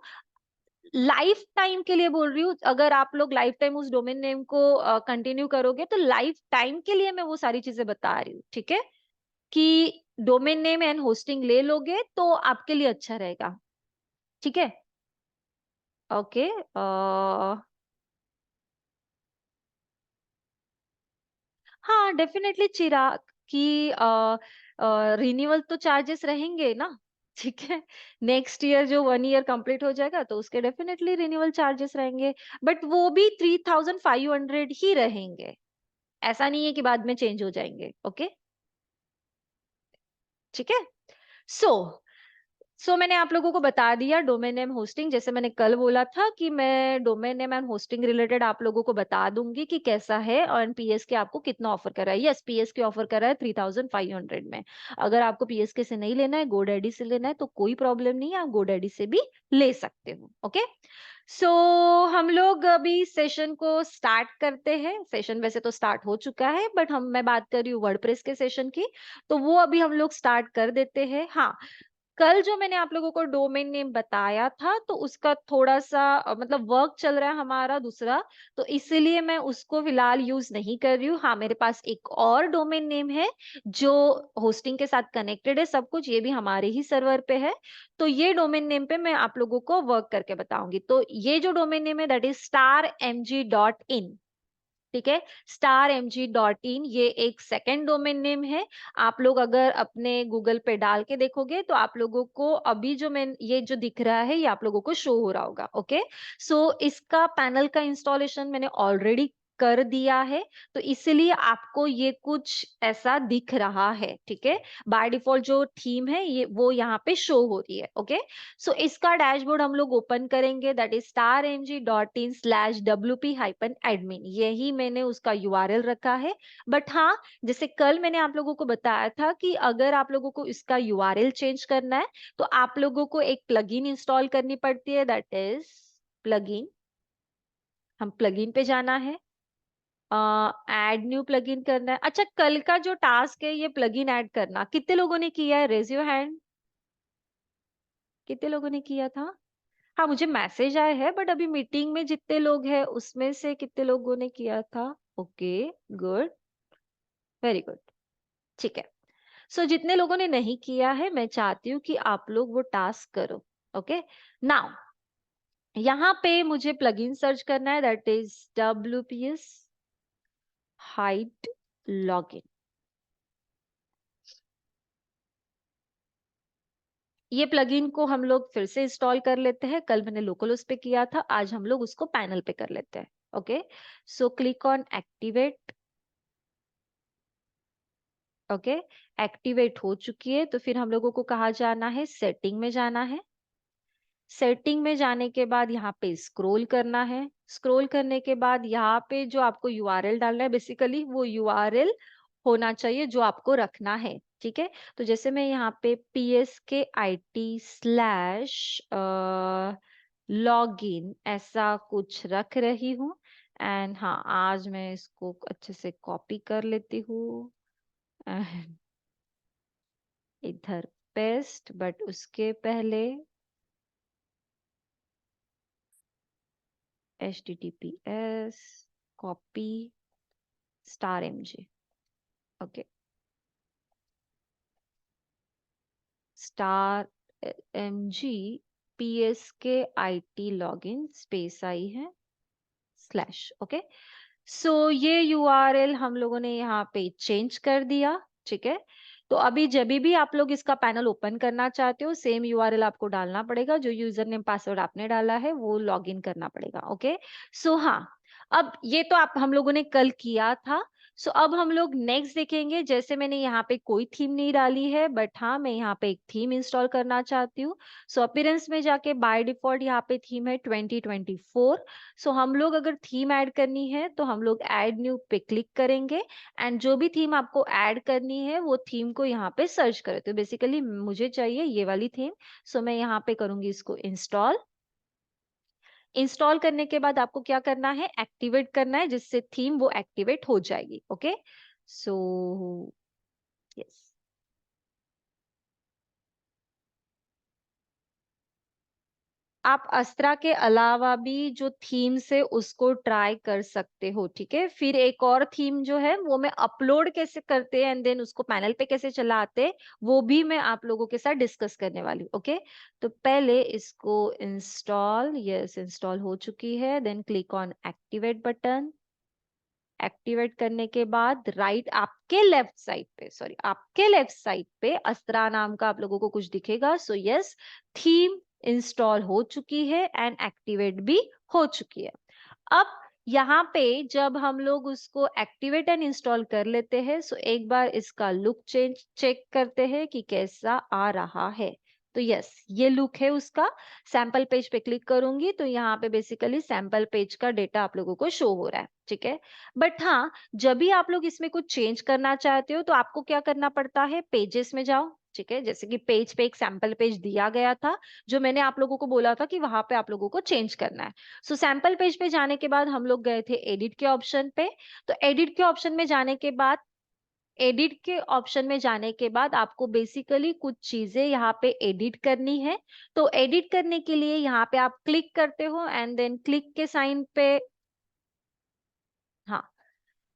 लाइफ टाइम के लिए बोल रही हूँ। अगर आप लोग लाइफ टाइम उस डोमेन नेम को कंटिन्यू करोगे तो लाइफ टाइम के लिए मैं वो सारी चीजें बता रही हूँ, ठीक है, कि डोमेन नेम एंड होस्टिंग ले लोगे तो आपके लिए अच्छा रहेगा, ठीक है। ओके, हाँ डेफिनेटली चिराग, कि रिन्यूअल तो चार्जेस रहेंगे ना, ठीक है। नेक्स्ट ईयर जो 1 ईयर कंप्लीट हो जाएगा तो उसके डेफिनेटली रिन्यूअल चार्जेस रहेंगे, बट वो भी 3500 ही रहेंगे, ऐसा नहीं है कि बाद में चेंज हो जाएंगे। ओके, ठीक है। सो मैंने आप लोगों को बता दिया डोमेन नेम होस्टिंग, जैसे मैंने कल बोला था कि मैं domain name and hosting related आप लोगों को बता दूंगी कि कैसा है, और पीएस के आपको कितना ऑफर कर रहा है। यस, पीएस के ऑफर कर रहा है 3500 में। अगर आपको पीएसके से नहीं लेना है, गोडैडी से लेना है, तो कोई प्रॉब्लम नहीं है, आप गोडैडी से भी ले सकते हो। ओके, सो हम लोग अभी सेशन को स्टार्ट करते हैं। सेशन वैसे तो स्टार्ट हो चुका है, बट मैं बात कर रही हूँ वर्डप्रेस के सेशन की, तो वो अभी हम लोग स्टार्ट कर देते हैं। हाँ, कल जो मैंने आप लोगों को डोमेन नेम बताया था तो उसका थोड़ा सा मतलब वर्क चल रहा है हमारा दूसरा, तो इसीलिए मैं उसको फिलहाल यूज नहीं कर रही हूँ। हाँ, मेरे पास एक और डोमेन नेम है जो होस्टिंग के साथ कनेक्टेड है, सब कुछ ये भी हमारे ही सर्वर पे है। तो ये डोमेन नेम पे मैं आप लोगों को वर्क करके बताऊंगी। तो ये जो डोमेन नेम है दैट इज starmg.in, ठीक है, starmg.in, ये एक सेकेंड डोमेन नेम है। आप लोग अगर अपने गूगल पे डाल के देखोगे तो आप लोगों को अभी जो मैं ये जो दिख रहा है ये आप लोगों को शो हो रहा होगा। ओके, सो इसका पैनल का इंस्टॉलेशन मैंने ऑलरेडी कर दिया है, तो इसलिए आपको ये कुछ ऐसा दिख रहा है, ठीक है। बाय डिफॉल्ट जो थीम है ये वो यहाँ पे शो हो रही है। ओके, सो इसका डैशबोर्ड हम लोग ओपन करेंगे, दैट इज starmg.in/wp-admin, यही मैंने उसका यूआरएल रखा है। बट हाँ, जैसे कल मैंने आप लोगों को बताया था कि अगर आप लोगों को इसका यूआरएल चेंज करना है तो आप लोगों को एक प्लगइन इंस्टॉल करनी पड़ती है, दैट इज प्लगइन। हम प्लगइन पे जाना है, ऐड न्यू प्लगइन करना है। अच्छा, कल का जो टास्क है ये प्लगइन ऐड करना, कितने लोगों ने किया है, रेज योर हैंड, कितने लोगों ने किया था। हाँ, मुझे मैसेज आया है, बट अभी मीटिंग में जितने लोग हैं उसमें से कितने लोगों ने किया था। ओके, गुड, वेरी गुड, ठीक है। सो जितने लोगों ने नहीं किया है मैं चाहती हूँ कि आप लोग वो टास्क करो। ओके, नाउ यहाँ पे मुझे प्लगइन सर्च करना है, that is WPS hide login. ये प्लगइन को हम लोग फिर से इंस्टॉल कर लेते हैं, कल मैंने लोकल उस पे किया था, आज हम लोग उसको पैनल पे कर लेते हैं। Okay, so click on activate. Okay, activate हो चुकी है, तो फिर हम लोगों को कहाँ जाना है, सेटिंग में जाना है। सेटिंग में जाने के बाद यहाँ पे स्क्रॉल करना है। स्क्रॉल करने के बाद यहाँ पे जो आपको यूआरएल डालना है, बेसिकली वो यूआरएल होना चाहिए जो आपको रखना है, ठीक है। तो जैसे मैं यहाँ पे pskit login ऐसा कुछ रख रही हूँ। एंड हाँ, आज मैं इसको अच्छे से कॉपी कर लेती हूँ and इधर पेस्ट, बट उसके पहले https copy *mg, okay, *mg pskit login space I है स्लैश, ओके। सो ये यूआरएल हम लोगों ने यहाँ पे चेंज कर दिया, ठीक है। तो अभी जब भी आप लोग इसका पैनल ओपन करना चाहते हो, सेम यूआरएल आपको डालना पड़ेगा, जो यूजर नेम पासवर्ड आपने डाला है वो लॉगिन करना पड़ेगा, ओके। सो हाँ, अब ये तो आप हम लोगों ने कल किया था। सो अब हम लोग नेक्स्ट देखेंगे। जैसे मैंने यहाँ पे कोई थीम नहीं डाली है, बट हाँ, मैं यहाँ पे एक थीम इंस्टॉल करना चाहती हूँ। सो अपीयरेंस में जाके बाय डिफॉल्ट यहाँ पे थीम है 2024। सो हम लोग अगर थीम ऐड करनी है तो हम लोग ऐड न्यू पे क्लिक करेंगे, एंड जो भी थीम आपको ऐड करनी है वो थीम को यहाँ पे सर्च करें। तो बेसिकली मुझे चाहिए ये वाली थीम। सो मैं यहाँ पे करूंगी इसको इंस्टॉल। इंस्टॉल करने के बाद आपको क्या करना है, एक्टिवेट करना है, जिससे थीम वो एक्टिवेट हो जाएगी, ओके। सो यस, आप अस्त्रा के अलावा भी जो थीम्स है उसको ट्राई कर सकते हो, ठीक है। फिर एक और थीम जो है वो मैं अपलोड कैसे करते हैं एंड देन उसको पैनल पे कैसे चलाते हैं, वो भी मैं आप लोगों के साथ डिस्कस करने वाली हूँ, ओके। तो पहले इसको इंस्टॉल, यस इंस्टॉल हो चुकी है, then click on activate button. Activate करने के बाद राइट आपके लेफ्ट साइड पे, सॉरी आपके लेफ्ट साइड पे अस्त्रा नाम का आप लोगों को कुछ दिखेगा। सो यस, थीम इंस्टॉल हो चुकी है एंड एक्टिवेट भी हो चुकी है। अब यहाँ पे जब हम लोग उसको एक्टिवेट एंड इंस्टॉल कर लेते हैं, सो एक बार इसका लुक चेंज चेक करते हैं कि कैसा आ रहा है। तो यस, ये लुक है उसका। सैंपल पेज पे क्लिक करूंगी तो यहाँ पे बेसिकली सैंपल पेज का डेटा आप लोगों को शो हो रहा है, ठीक है। बट हाँ, जब भी आप लोग इसमें कुछ चेंज करना चाहते हो तो आपको क्या करना पड़ता है, पेजेस में जाओ, ठीक है। जैसे कि पेज पे एक सैंपल पेज दिया गया था, जो मैंने आप लोगों को बोला था कि वहां पे आप लोगों को चेंज करना है। सो सैंपल पेज पे जाने के बाद हम लोग गए थे एडिट के ऑप्शन पे। तो एडिट के ऑप्शन में जाने के बाद, एडिट के ऑप्शन में जाने के बाद आपको बेसिकली कुछ चीजें यहाँ पे एडिट करनी है। तो एडिट करने के लिए यहाँ पे आप क्लिक करते हो एंड देन क्लिक के साइन पे, हाँ,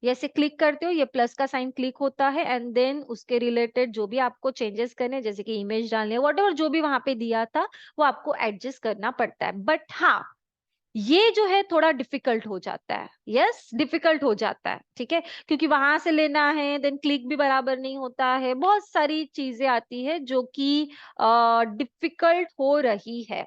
जैसे क्लिक करते हो ये प्लस का साइन क्लिक होता है एंड देन उसके रिलेटेड जो भी आपको चेंजेस करने हैं, जैसे कि इमेज डालने, वॉट जो भी वहां पे दिया था वो आपको एडजस्ट करना पड़ता है। बट हाँ, ये जो है थोड़ा डिफिकल्ट हो जाता है, यस डिफिकल्ट हो जाता है, ठीक है। क्योंकि वहां से लेना है, देन क्लिक भी बराबर नहीं होता है, बहुत सारी चीजें आती है जो कि डिफिकल्ट हो रही है।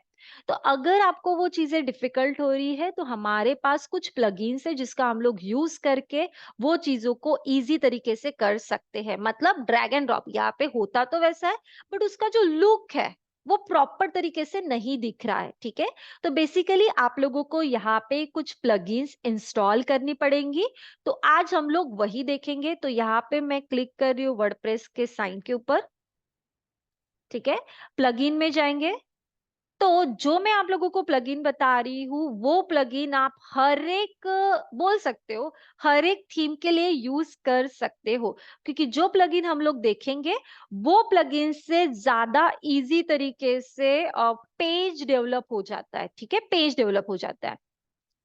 तो अगर आपको वो चीजें डिफिकल्ट हो रही है तो हमारे पास कुछ प्लगइन्स है जिसका हम लोग यूज करके वो चीजों को इजी तरीके से कर सकते हैं। मतलब ड्रैग एंड ड्रॉप यहाँ पे होता तो वैसा है, बट उसका जो लुक है वो प्रॉपर तरीके से नहीं दिख रहा है, ठीक है। तो बेसिकली आप लोगों को यहाँ पे कुछ प्लगइन्स इंस्टॉल करनी पड़ेंगी। तो आज हम लोग वही देखेंगे। तो यहाँ पे मैं क्लिक कर रही हूँ वर्डप्रेस के साइन के ऊपर, ठीक है। प्लगइन में जाएंगे तो जो मैं आप लोगों को प्लगइन बता रही हूँ वो प्लगइन आप हर एक बोल सकते हो, हर एक थीम के लिए यूज कर सकते हो। क्योंकि जो प्लगइन हम लोग देखेंगे वो प्लगइन से ज्यादा इजी तरीके से पेज डेवलप हो जाता है, ठीक है, पेज डेवलप हो जाता है।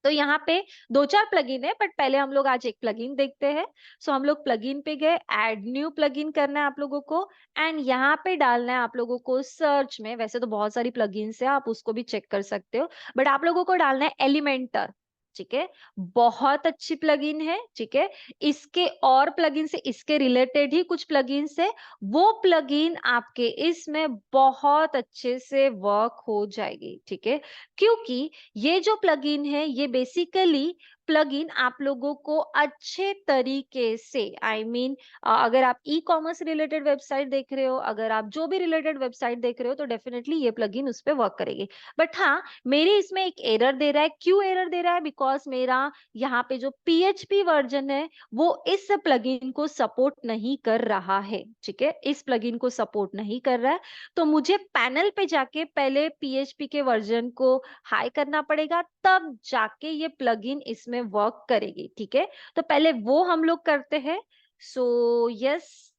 तो यहाँ पे दो चार प्लगइन है, बट पहले हम लोग आज एक प्लगइन देखते हैं। सो हम लोग प्लगइन पे गए, ऐड न्यू प्लगइन करना है आप लोगों को एंड यहाँ पे डालना है आप लोगों को सर्च में। वैसे तो बहुत सारी प्लगइन्स है, आप उसको भी चेक कर सकते हो, बट आप लोगों को डालना है एलिमेंटर, ठीक है। बहुत अच्छी प्लगइन है, ठीक है। इसके और प्लगइन से इसके रिलेटेड ही कुछ प्लगइन्स है, वो प्लगइन आपके इसमें बहुत अच्छे से वर्क हो जाएगी, ठीक है। क्योंकि ये जो प्लगइन है ये बेसिकली प्लगइन आप लोगों को अच्छे तरीके से अगर आप ई कॉमर्स रिलेटेड वेबसाइट देख रहे हो, अगर आप जो भी रिलेटेड वेबसाइट देख रहे हो, तो डेफिनेटली ये प्लगइन उस पे वर्क करेगी। बट हाँ, मेरे इसमें एक एरर दे रहा है। क्यों एरर दे रहा है? बिकॉज मेरा यहाँ पे जो पीएचपी वर्जन है वो इस प्लगइन को सपोर्ट नहीं कर रहा है। ठीक है, इस प्लगइन को सपोर्ट नहीं कर रहा है, तो मुझे पैनल पे जाके पहले पीएचपी के वर्जन को हाई करना पड़ेगा, तब जाके ये प्लगइन इसमें वर्क करेगी। ठीक है, तो पहले वो हम लोग करते हैं। सो यस,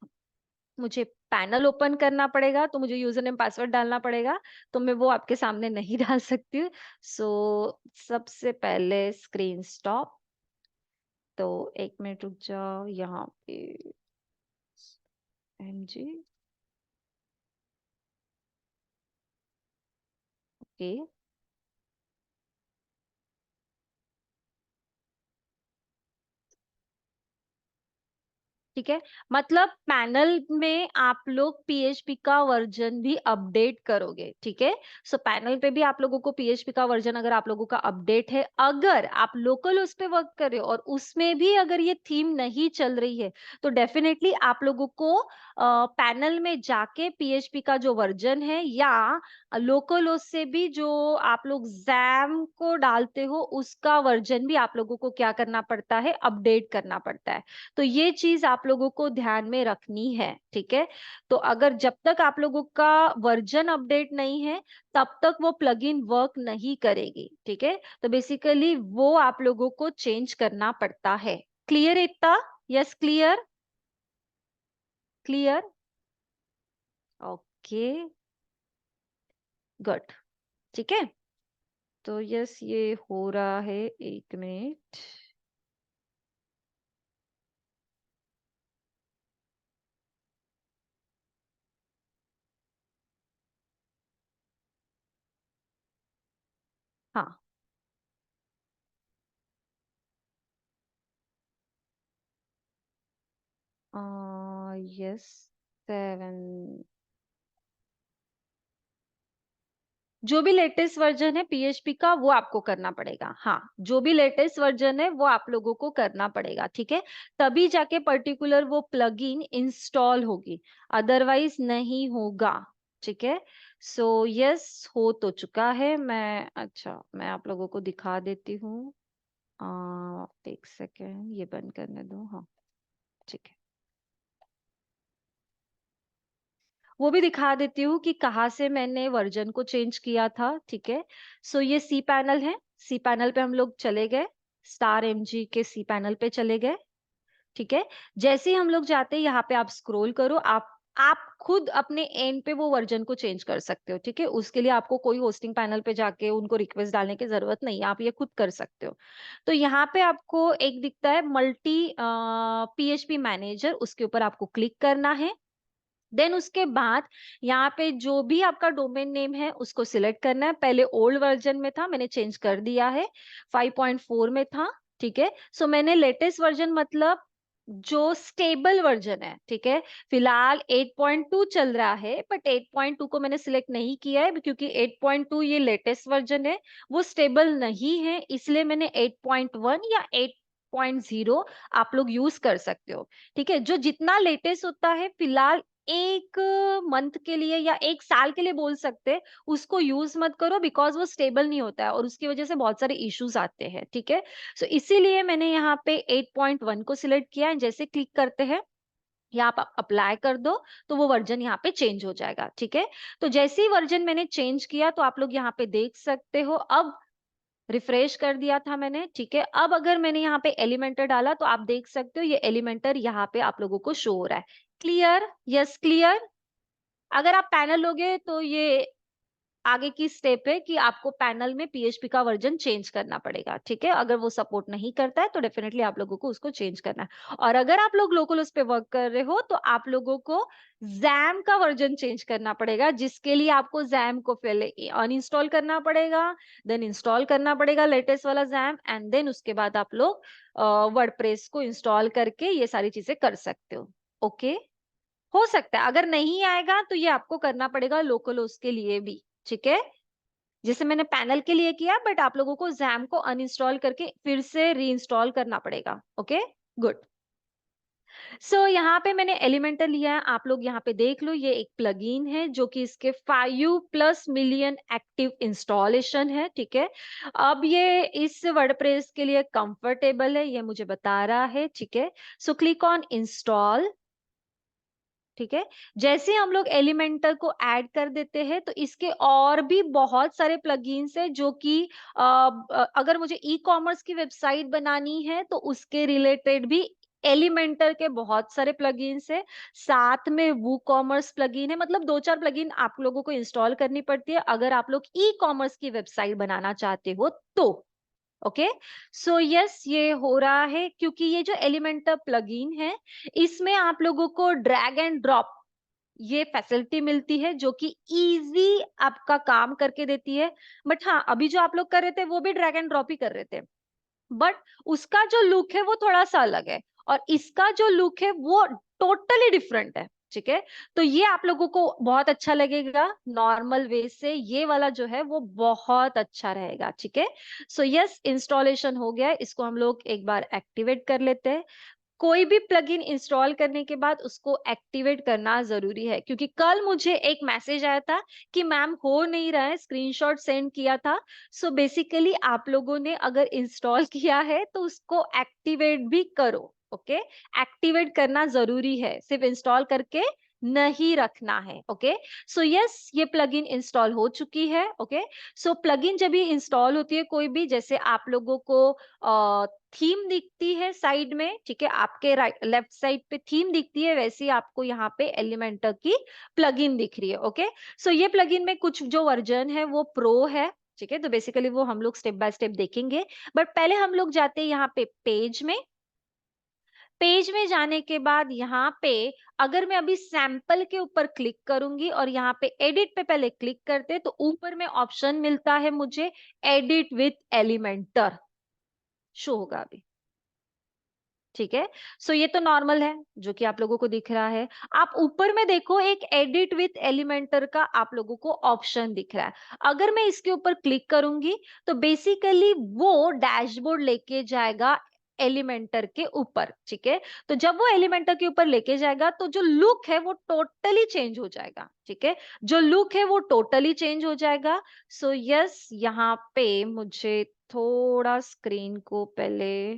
मुझे पैनल ओपन करना पड़ेगा, तो मुझे यूजर नेम पासवर्ड डालना पड़ेगा, तो मैं वो आपके सामने नहीं डाल सकती हूँ। सबसे पहले स्क्रीन स्टॉप। तो 1 मिनट रुक जाओ यहाँ पे। एमजी, ओके, ठीक है। मतलब पैनल में आप लोग पीएचपी का वर्जन भी अपडेट करोगे। ठीक है, सो पैनल पे भी आप लोगों को पीएचपी का वर्जन अगर आप लोगों का अपडेट है, अगर आप लोकल उस पे वर्क कर रहे हो और उसमें भी अगर ये थीम नहीं चल रही है, तो डेफिनेटली आप लोगों को पैनल में जाके पीएचपी का जो वर्जन है, या लोकल OS से भी जो आप लोग जैम को डालते हो उसका वर्जन भी आप लोगों को क्या करना पड़ता है? अपडेट करना पड़ता है। तो ये चीज आप लोगों को ध्यान में रखनी है। ठीक है, तो अगर जब तक आप लोगों का वर्जन अपडेट नहीं है, तब तक वो प्लगइन वर्क नहीं करेगी। ठीक है, तो बेसिकली वो आप लोगों को चेंज करना पड़ता है। क्लियर इतना? Yes, clear, clear, okay, good. ठीक है, तो यस, ये हो रहा है। 1 मिनट। हाँ, यस, 7। जो भी लेटेस्ट वर्जन है पीएचपी का वो आपको करना पड़ेगा। हाँ, जो भी लेटेस्ट वर्जन है वो आप लोगों को करना पड़ेगा। ठीक है, तभी जाके पर्टिकुलर वो प्लगइन इंस्टॉल होगी, अदरवाइज नहीं होगा। ठीक है, सो यस, हो तो चुका है। मैं आप लोगों को दिखा देती हूँ। 1 सेकेंड, ये बंद करने दो। हाँ, ठीक है, वो भी दिखा देती हूँ कि कहाँ से मैंने वर्जन को चेंज किया था। ठीक है, सो ये सी पैनल है। सी पैनल पे हम लोग चले गए, स्टार एमजी के सी पैनल पे चले गए। ठीक है, जैसे ही हम लोग जाते हैं यहाँ पे आप स्क्रॉल करो, आप खुद अपने एंड पे वो वर्जन को चेंज कर सकते हो। ठीक है, उसके लिए आपको कोई होस्टिंग पैनल पे जाके उनको रिक्वेस्ट डालने की जरूरत नहीं है, आप ये खुद कर सकते हो। तो यहाँ पे आपको एक दिखता है मल्टी पीएचपी मैनेजर, उसके ऊपर आपको क्लिक करना है। देन उसके बाद यहाँ पे जो भी आपका डोमेन नेम है उसको सिलेक्ट करना है। पहले ओल्ड वर्जन में था, मैंने चेंज कर दिया है, 5.4 में था। ठीक है, सो मैंने लेटेस्ट वर्जन मतलब जो स्टेबल वर्जन है। ठीक है, फिलहाल 8.2 चल रहा है, बट 8.2 को मैंने सिलेक्ट नहीं किया है क्योंकि 8.2 ये लेटेस्ट वर्जन है, वो स्टेबल नहीं है, इसलिए मैंने 8.1 या 8.0 आप लोग यूज कर सकते हो। ठीक है, जो जितना लेटेस्ट होता है फिलहाल एक मंथ के लिए या 1 साल के लिए बोल सकते हैं, उसको यूज मत करो, बिकॉज वो स्टेबल नहीं होता है और उसकी वजह से बहुत सारे इश्यूज आते हैं। ठीक है, सो इसीलिए मैंने यहाँ पे 8.1 को सिलेक्ट किया है। जैसे क्लिक करते हैं या आप अप्लाई कर दो, तो वो वर्जन यहाँ पे चेंज हो जाएगा। ठीक है, तो जैसे ही वर्जन मैंने चेंज किया तो आप लोग यहाँ पे देख सकते हो, अब रिफ्रेश कर दिया था मैंने। ठीक है, अब अगर मैंने यहाँ पे एलिमेंटर डाला तो आप देख सकते हो ये एलिमेंटर यहाँ पे आप लोगों को शो हो रहा है। क्लियर? Yes, clear. अगर आप पैनल लोगे तो ये आगे की स्टेप है कि आपको पैनल में पीएचपी का वर्जन चेंज करना पड़ेगा। ठीक है, अगर वो सपोर्ट नहीं करता है तो डेफिनेटली आप लोगों को उसको चेंज करना है। और अगर आप लोग लोकल उस पे वर्क कर रहे हो तो आप लोगों को जैम का वर्जन चेंज करना पड़ेगा, जिसके लिए आपको जैम को पहले अनइंस्टॉल करना पड़ेगा, देन इंस्टॉल करना पड़ेगा लेटेस्ट वाला जैम, एंड देन उसके बाद आप लोग वर्डप्रेस को इंस्टॉल करके ये सारी चीजें कर सकते हो। ओके, हो सकता है अगर नहीं आएगा तो ये आपको करना पड़ेगा लोकल उसके लिए भी। ठीक है, जैसे मैंने पैनल के लिए किया, बट आप लोगों को जैम को अनइंस्टॉल करके फिर से रीइंस्टॉल करना पड़ेगा। Okay, good. सो यहाँ पे मैंने एलिमेंटर लिया है, आप लोग यहाँ पे देख लो, ये एक प्लगइन है जो कि इसके 5+ मिलियन एक्टिव इंस्टॉलेशन है, ठीक है। अब ये इस वर्डप्रेस के लिए कंफर्टेबल है, ये मुझे बता रहा है, ठीक है। सो क्लिक ऑन इंस्टॉल, ठीक है। जैसे हम लोग एलिमेंटर को ऐड कर देते हैं, तो इसके और भी बहुत सारे प्लगइन्स है जो कि अगर मुझे ई कॉमर्स की वेबसाइट बनानी है तो उसके रिलेटेड भी एलिमेंटर के बहुत सारे प्लगइन्स है। साथ में वो कॉमर्स प्लगइन है, मतलब 2-4 प्लगइन आप लोगों को इंस्टॉल करनी पड़ती है अगर आप लोग ई कॉमर्स की वेबसाइट बनाना चाहते हो तो। ओके, सो यस, ये हो रहा है क्योंकि ये जो एलिमेंटर प्लगइन है, इसमें आप लोगों को ड्रैग एंड ड्रॉप ये फैसिलिटी मिलती है जो कि इजी आपका काम करके देती है। बट हाँ, अभी जो आप लोग कर रहे थे वो भी ड्रैग एंड ड्रॉप ही कर रहे थे, बट उसका जो लुक है वो थोड़ा सा अलग है, और इसका जो लुक है वो टोटली डिफरेंट है, ठीक है। तो ये आप लोगों को बहुत अच्छा लगेगा, नॉर्मल वे से ये वाला जो है वो बहुत अच्छा रहेगा, ठीक है। सो यस, इंस्टॉलेशन हो गया है, इसको हम लोग एक बार एक्टिवेट कर लेते हैं। कोई भी प्लगइन इंस्टॉल करने के बाद उसको एक्टिवेट करना जरूरी है, क्योंकि कल मुझे एक मैसेज आया था कि मैम हो नहीं रहा है, स्क्रीनशॉट सेंड किया था। सो बेसिकली आप लोगों ने अगर इंस्टॉल किया है तो उसको एक्टिवेट भी करो। ओके, एक्टिवेट करना जरूरी है, सिर्फ इंस्टॉल करके नहीं रखना है। ओके, सो यस, ये प्लगइन इंस्टॉल हो चुकी है। ओके, सो प्लगइन जब भी इंस्टॉल होती है कोई भी, जैसे आप लोगों को थीम दिखती है साइड में, ठीक है, आपके राइट लेफ्ट साइड पे थीम दिखती है, वैसे ही आपको यहाँ पे एलिमेंटर की प्लगइन दिख रही है। ओके, सो ये प्लगइन में कुछ जो वर्जन है वो प्रो है, ठीक है। तो बेसिकली वो हम लोग स्टेप बाय स्टेप देखेंगे, बट पहले हम लोग जाते हैं यहाँ पे पेज में। पेज में जाने के बाद यहाँ पे अगर मैं अभी सैंपल के ऊपर क्लिक करूंगी और यहाँ पे एडिट पे पहले क्लिक करते, तो ऊपर में ऑप्शन मिलता है मुझे एडिट विथ एलिमेंटर, शो होगा अभी, ठीक है। सो ये तो नॉर्मल है जो कि आप लोगों को दिख रहा है। आप ऊपर में देखो, एक एडिट विथ एलिमेंटर का आप लोगों को ऑप्शन दिख रहा है। अगर मैं इसके ऊपर क्लिक करूंगी तो बेसिकली वो डैशबोर्ड लेके जाएगा एलिमेंटर के ऊपर, ठीक है। तो जब वो एलिमेंटर के ऊपर लेके जाएगा तो जो लुक है वो टोटली चेंज हो जाएगा, ठीक है। जो लुक है वो टोटली चेंज हो जाएगा। सो यस, यहाँ पे मुझे थोड़ा स्क्रीन को पहले,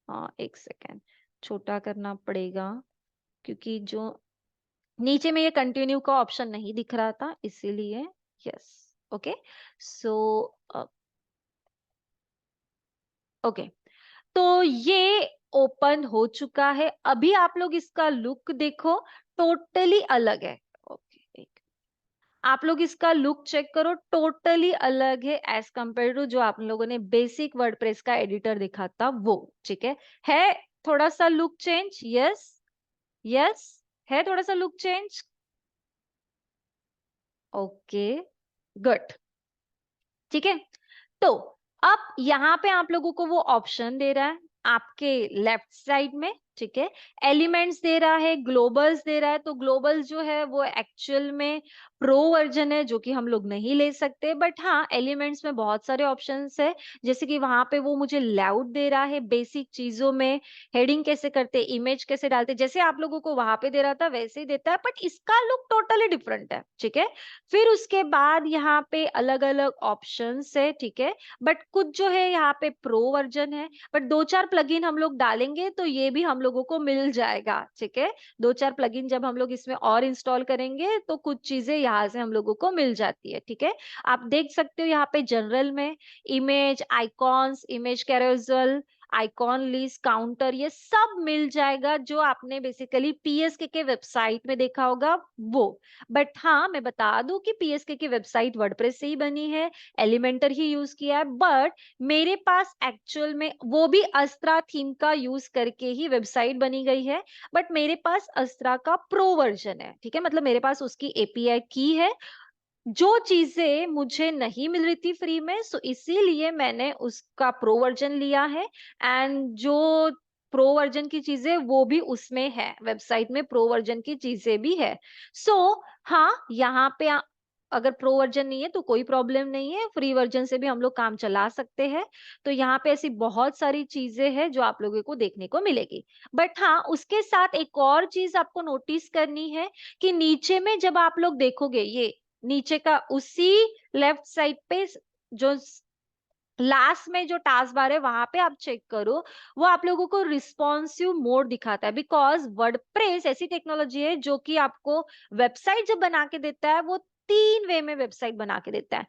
हाँ, एक सेकेंड, छोटा करना पड़ेगा, क्योंकि जो नीचे में ये कंटिन्यू का ऑप्शन नहीं दिख रहा था इसीलिए। यस, ओके, सो ओके, तो ये ओपन हो चुका है। अभी आप लोग इसका लुक देखो, टोटली अलग है। ओके, आप लोग इसका लुक चेक करो, टोटली अलग है एज कंपेयर टू जो आप लोगों ने बेसिक वर्डप्रेस का एडिटर देखा था वो, ठीक है थोड़ा सा लुक चेंज। यस, यस, है थोड़ा सा लुक चेंज। ओके, गुड, ठीक है। तो अब यहाँ पे आप लोगों को वो ऑप्शन दे रहा है आपके लेफ्ट साइड में, ठीक है। एलिमेंट्स दे रहा है, ग्लोबल्स दे रहा है। तो ग्लोबल्स जो है वो एक्चुअल में प्रो वर्जन है जो कि हम लोग नहीं ले सकते, बट हाँ, एलिमेंट्स में बहुत सारे ऑप्शंस है। जैसे कि वहां पे वो मुझे लेआउट दे रहा है, बेसिक चीजों में हेडिंग कैसे करते, इमेज कैसे डालते, जैसे आप लोगों को वहां पे दे रहा था वैसे ही देता है, बट इसका लुक टोटली डिफरेंट है, ठीक है। फिर उसके बाद यहाँ पे अलग अलग ऑप्शंस है, ठीक है। बट कुछ जो है यहाँ पे प्रो वर्जन है, बट 2-4 प्लगइन हम लोग डालेंगे तो ये भी हम लोगों को मिल जाएगा, ठीक है। 2-4 प्लगइन जब हम लोग इसमें और इंस्टॉल करेंगे तो कुछ चीजें यहाँ से हम लोगों को मिल जाती है, ठीक है। आप देख सकते हो यहाँ पे जनरल में image icons, image carousel, icon list, counter, ये सब मिल जाएगा जो आपने बेसिकली पीएसके के वेबसाइट में देखा होगा वो। बट हाँ, मैं बता दूं कि पीएसके की वेबसाइट वर्डप्रेस से ही बनी है, एलिमेंटर ही यूज किया है, बट मेरे पास एक्चुअल में वो भी अस्त्रा थीम का यूज करके ही वेबसाइट बनी गई है। बट मेरे पास अस्त्रा का प्रो वर्जन है, ठीक है, मतलब मेरे पास उसकी एपीआई की है, जो चीजें मुझे नहीं मिल रही थी फ्री में, सो इसीलिए मैंने उसका प्रो वर्जन लिया है। एंड जो प्रो वर्जन की चीजें वो भी उसमें है, वेबसाइट में प्रो वर्जन की चीजें भी है। सो हाँ, यहाँ पे अगर प्रो वर्जन नहीं है तो कोई प्रॉब्लम नहीं है, फ्री वर्जन से भी हम लोग काम चला सकते हैं। तो यहाँ पे ऐसी बहुत सारी चीजें हैं जो आप लोगों को देखने को मिलेगी। बट हाँ, उसके साथ एक और चीज आपको नोटिस करनी है कि नीचे में जब आप लोग देखोगे, ये नीचे का उसी लेफ्ट साइड पे जो लास्ट में जो टास्क बार है वहां पे आप चेक करो, वो आप लोगों को रिस्पॉन्सिव मोड दिखाता है। बिकॉज वर्डप्रेस ऐसी टेक्नोलॉजी है जो कि आपको वेबसाइट जब बना के देता है, वो 3 वे में वेबसाइट बना के देता है।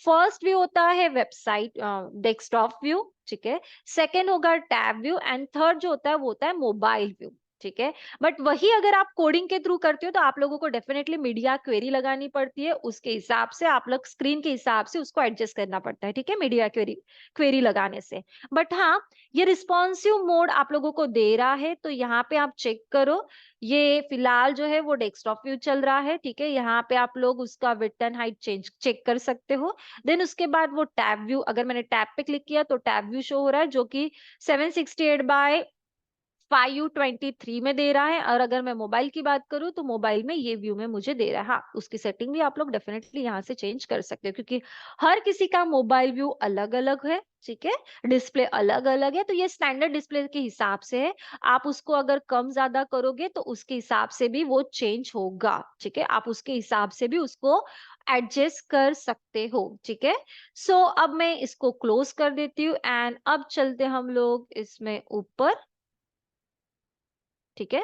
फर्स्ट व्यू होता है वेबसाइट डेस्कटॉप व्यू, ठीक है। सेकेंड होगा टैब व्यू, एंड थर्ड जो होता है वो होता है मोबाइल व्यू, ठीक है। बट वही अगर आप कोडिंग के थ्रू करते हो तो आप लोगों को डेफिनेटली मीडिया क्वेरी लगानी पड़ती है, उसके हिसाब से आप लोग स्क्रीन के हिसाब से उसको एडजस्ट करना पड़ता है, ठीक है, मीडिया क्वेरी क्वेरी लगाने से। बट हाँ, ये रिस्पॉन्सिव मोड आप लोगों को दे रहा है, तो यहाँ पे आप चेक करो। ये फिलहाल जो है वो डेस्कटॉप व्यू चल रहा है, ठीक है। यहाँ पे आप लोग उसका width and height change check कर सकते हो। देन उसके बाद वो टैब व्यू, अगर मैंने टैब पे क्लिक किया तो टैब व्यू शो हो रहा है, जो कि 768 बाय 5U23 में दे रहा है। और अगर मैं मोबाइल की बात करूं तो मोबाइल में ये व्यू में मुझे दे रहा है। हाँ, उसकी सेटिंग भी आप लोग डेफिनेटली यहाँ से चेंज कर सकते हो, क्योंकि हर किसी का मोबाइल व्यू अलग अलग है, ठीक है। डिस्प्ले अलग अलग है, तो ये स्टैंडर्ड डिस्प्ले के हिसाब से है। आप उसको अगर कम ज्यादा करोगे तो उसके हिसाब से भी वो चेंज होगा, ठीक है। आप उसके हिसाब से भी उसको एडजस्ट कर सकते हो, ठीक है। सो अब मैं इसको क्लोज कर देती हूँ, एंड अब चलते हम लोग इसमें ऊपर, ठीक है।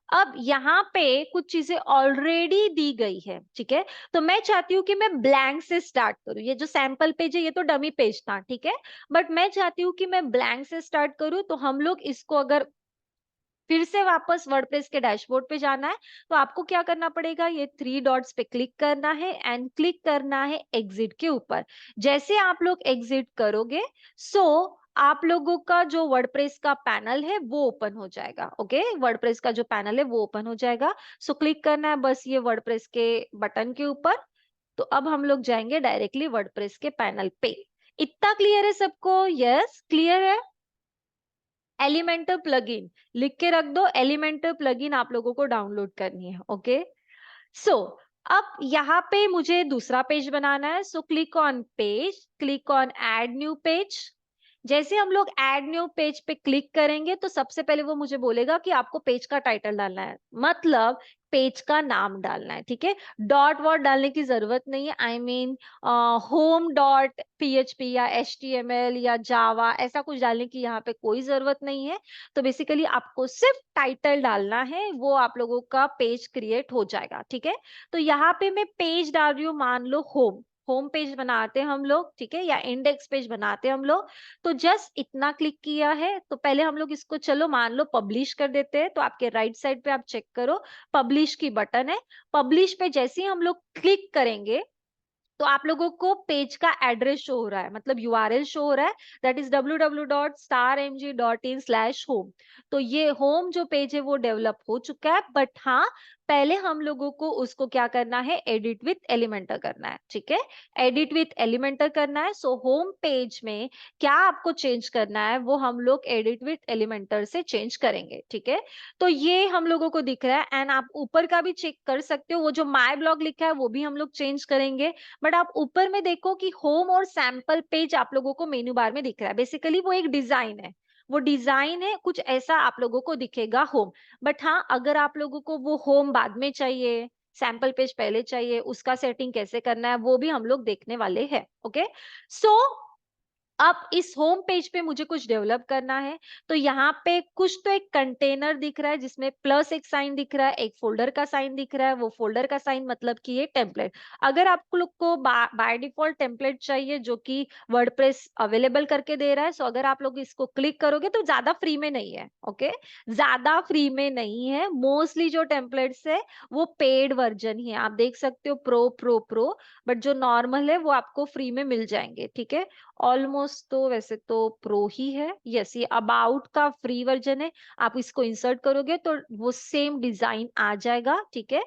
अब यहाँ पे कुछ चीजें ऑलरेडी दी गई है, ठीक है। तो मैं चाहती हूँ कि मैं ब्लैंक से स्टार्ट करूँ। ये जो सैंपल पेज है ये तो डमी पेज था, ठीक है। बट मैं चाहती हूँ कि मैं ब्लैंक से स्टार्ट करूँ। तो हम लोग इसको अगर फिर से वापस वर्डप्रेस के डैशबोर्ड पे जाना है, तो आपको क्या करना पड़ेगा, ये 3 डॉट्स पे क्लिक करना है एंड क्लिक करना है एग्जिट के ऊपर। जैसे आप लोग एग्जिट करोगे, सो आप लोगों का जो वर्डप्रेस का पैनल है वो ओपन हो जाएगा। ओके, वर्डप्रेस का जो पैनल है वो ओपन हो जाएगा। सो क्लिक करना है बस ये वर्डप्रेस के बटन के ऊपर। तो अब हम लोग जाएंगे डायरेक्टली वर्डप्रेस के पैनल पे। इतना क्लियर है सबको? यस, क्लियर है। एलिमेंटर प्लगइन लिख के रख दो, एलिमेंटर प्लगइन आप लोगों को डाउनलोड करनी है। ओके, सो अब यहाँ पे मुझे दूसरा पेज बनाना है। So click on page, click on add new page. जैसे हम लोग ऐड न्यू पेज पे क्लिक करेंगे तो सबसे पहले वो मुझे बोलेगा कि आपको पेज का टाइटल डालना है, मतलब पेज का नाम डालना है, ठीक है। डॉट वॉट डालने की जरूरत नहीं है। I mean home dot PHP या HTML या जावा ऐसा कुछ डालने की यहाँ पे कोई जरूरत नहीं है। तो बेसिकली आपको सिर्फ टाइटल डालना है, वो आप लोगों का पेज क्रिएट हो जाएगा, ठीक है। तो यहाँ पे मैं पेज डाल रही हूँ, मान लो होम। होम पेज बनाते हैं हम लोग, ठीक है, या इंडेक्स पेज बनाते हैं हम लोग। तो जस्ट इतना क्लिक किया है, तो पहले हम लोग इसको चलो मान लो पब्लिश कर देते हैं। तो आपके राइट साइड पे आप चेक करो, पब्लिश की बटन है। पब्लिश पे जैसे ही हम लोग क्लिक करेंगे तो आप लोगों को पेज का एड्रेस शो हो रहा है, मतलब URL शो हो रहा है, दैट इज www.starmg.in/home। तो ये होम जो पेज है वो डेवलप हो चुका है। बट हाँ, पहले हम लोगों को उसको क्या करना है, एडिट विथ एलिमेंटर करना है, ठीक है। एडिट विथ एलिमेंटर करना है। सो होम पेज में क्या आपको चेंज करना है वो हम लोग एडिट विथ एलिमेंटर से चेंज करेंगे, ठीक है। तो ये हम लोगों को दिख रहा है, एंड आप ऊपर का भी चेक कर सकते हो, वो जो माय ब्लॉग लिखा है वो भी हम लोग चेंज करेंगे। बट आप ऊपर में देखो कि होम और सैंपल पेज आप लोगों को मेन्यू बार में दिख रहा है। बेसिकली वो एक डिजाइन है, वो डिजाइन है, कुछ ऐसा आप लोगों को दिखेगा होम। बट हाँ, अगर आप लोगों को वो होम बाद में चाहिए, सैंपल पेज पहले चाहिए, उसका सेटिंग कैसे करना है वो भी हम लोग देखने वाले हैं। ओके, सो अब इस होम पेज पे मुझे कुछ डेवलप करना है। तो यहाँ पे कुछ तो एक कंटेनर दिख रहा है जिसमें प्लस एक साइन दिख रहा है, एक फोल्डर का साइन दिख रहा है। वो फोल्डर का साइन मतलब कि ये टेम्पलेट। अगर आप लोग को बाय डिफॉल्ट टेम्पलेट चाहिए जो कि वर्डप्रेस अवेलेबल करके दे रहा है, सो अगर आप लोग इसको क्लिक करोगे तो ज्यादा फ्री में नहीं है। ओके, ज्यादा फ्री में नहीं है। मोस्टली जो टेम्पलेट्स है वो पेड वर्जन ही है, आप देख सकते हो प्रो प्रो प्रो। बट जो नॉर्मल है वो आपको फ्री में मिल जाएंगे, ठीक है। ऑलमोस्ट तो वैसे तो प्रो ही है। यस, ये अबाउट का फ्री वर्जन है। आप इसको इंसर्ट करोगे तो वो सेम डिजाइन आ जाएगा, ठीक है।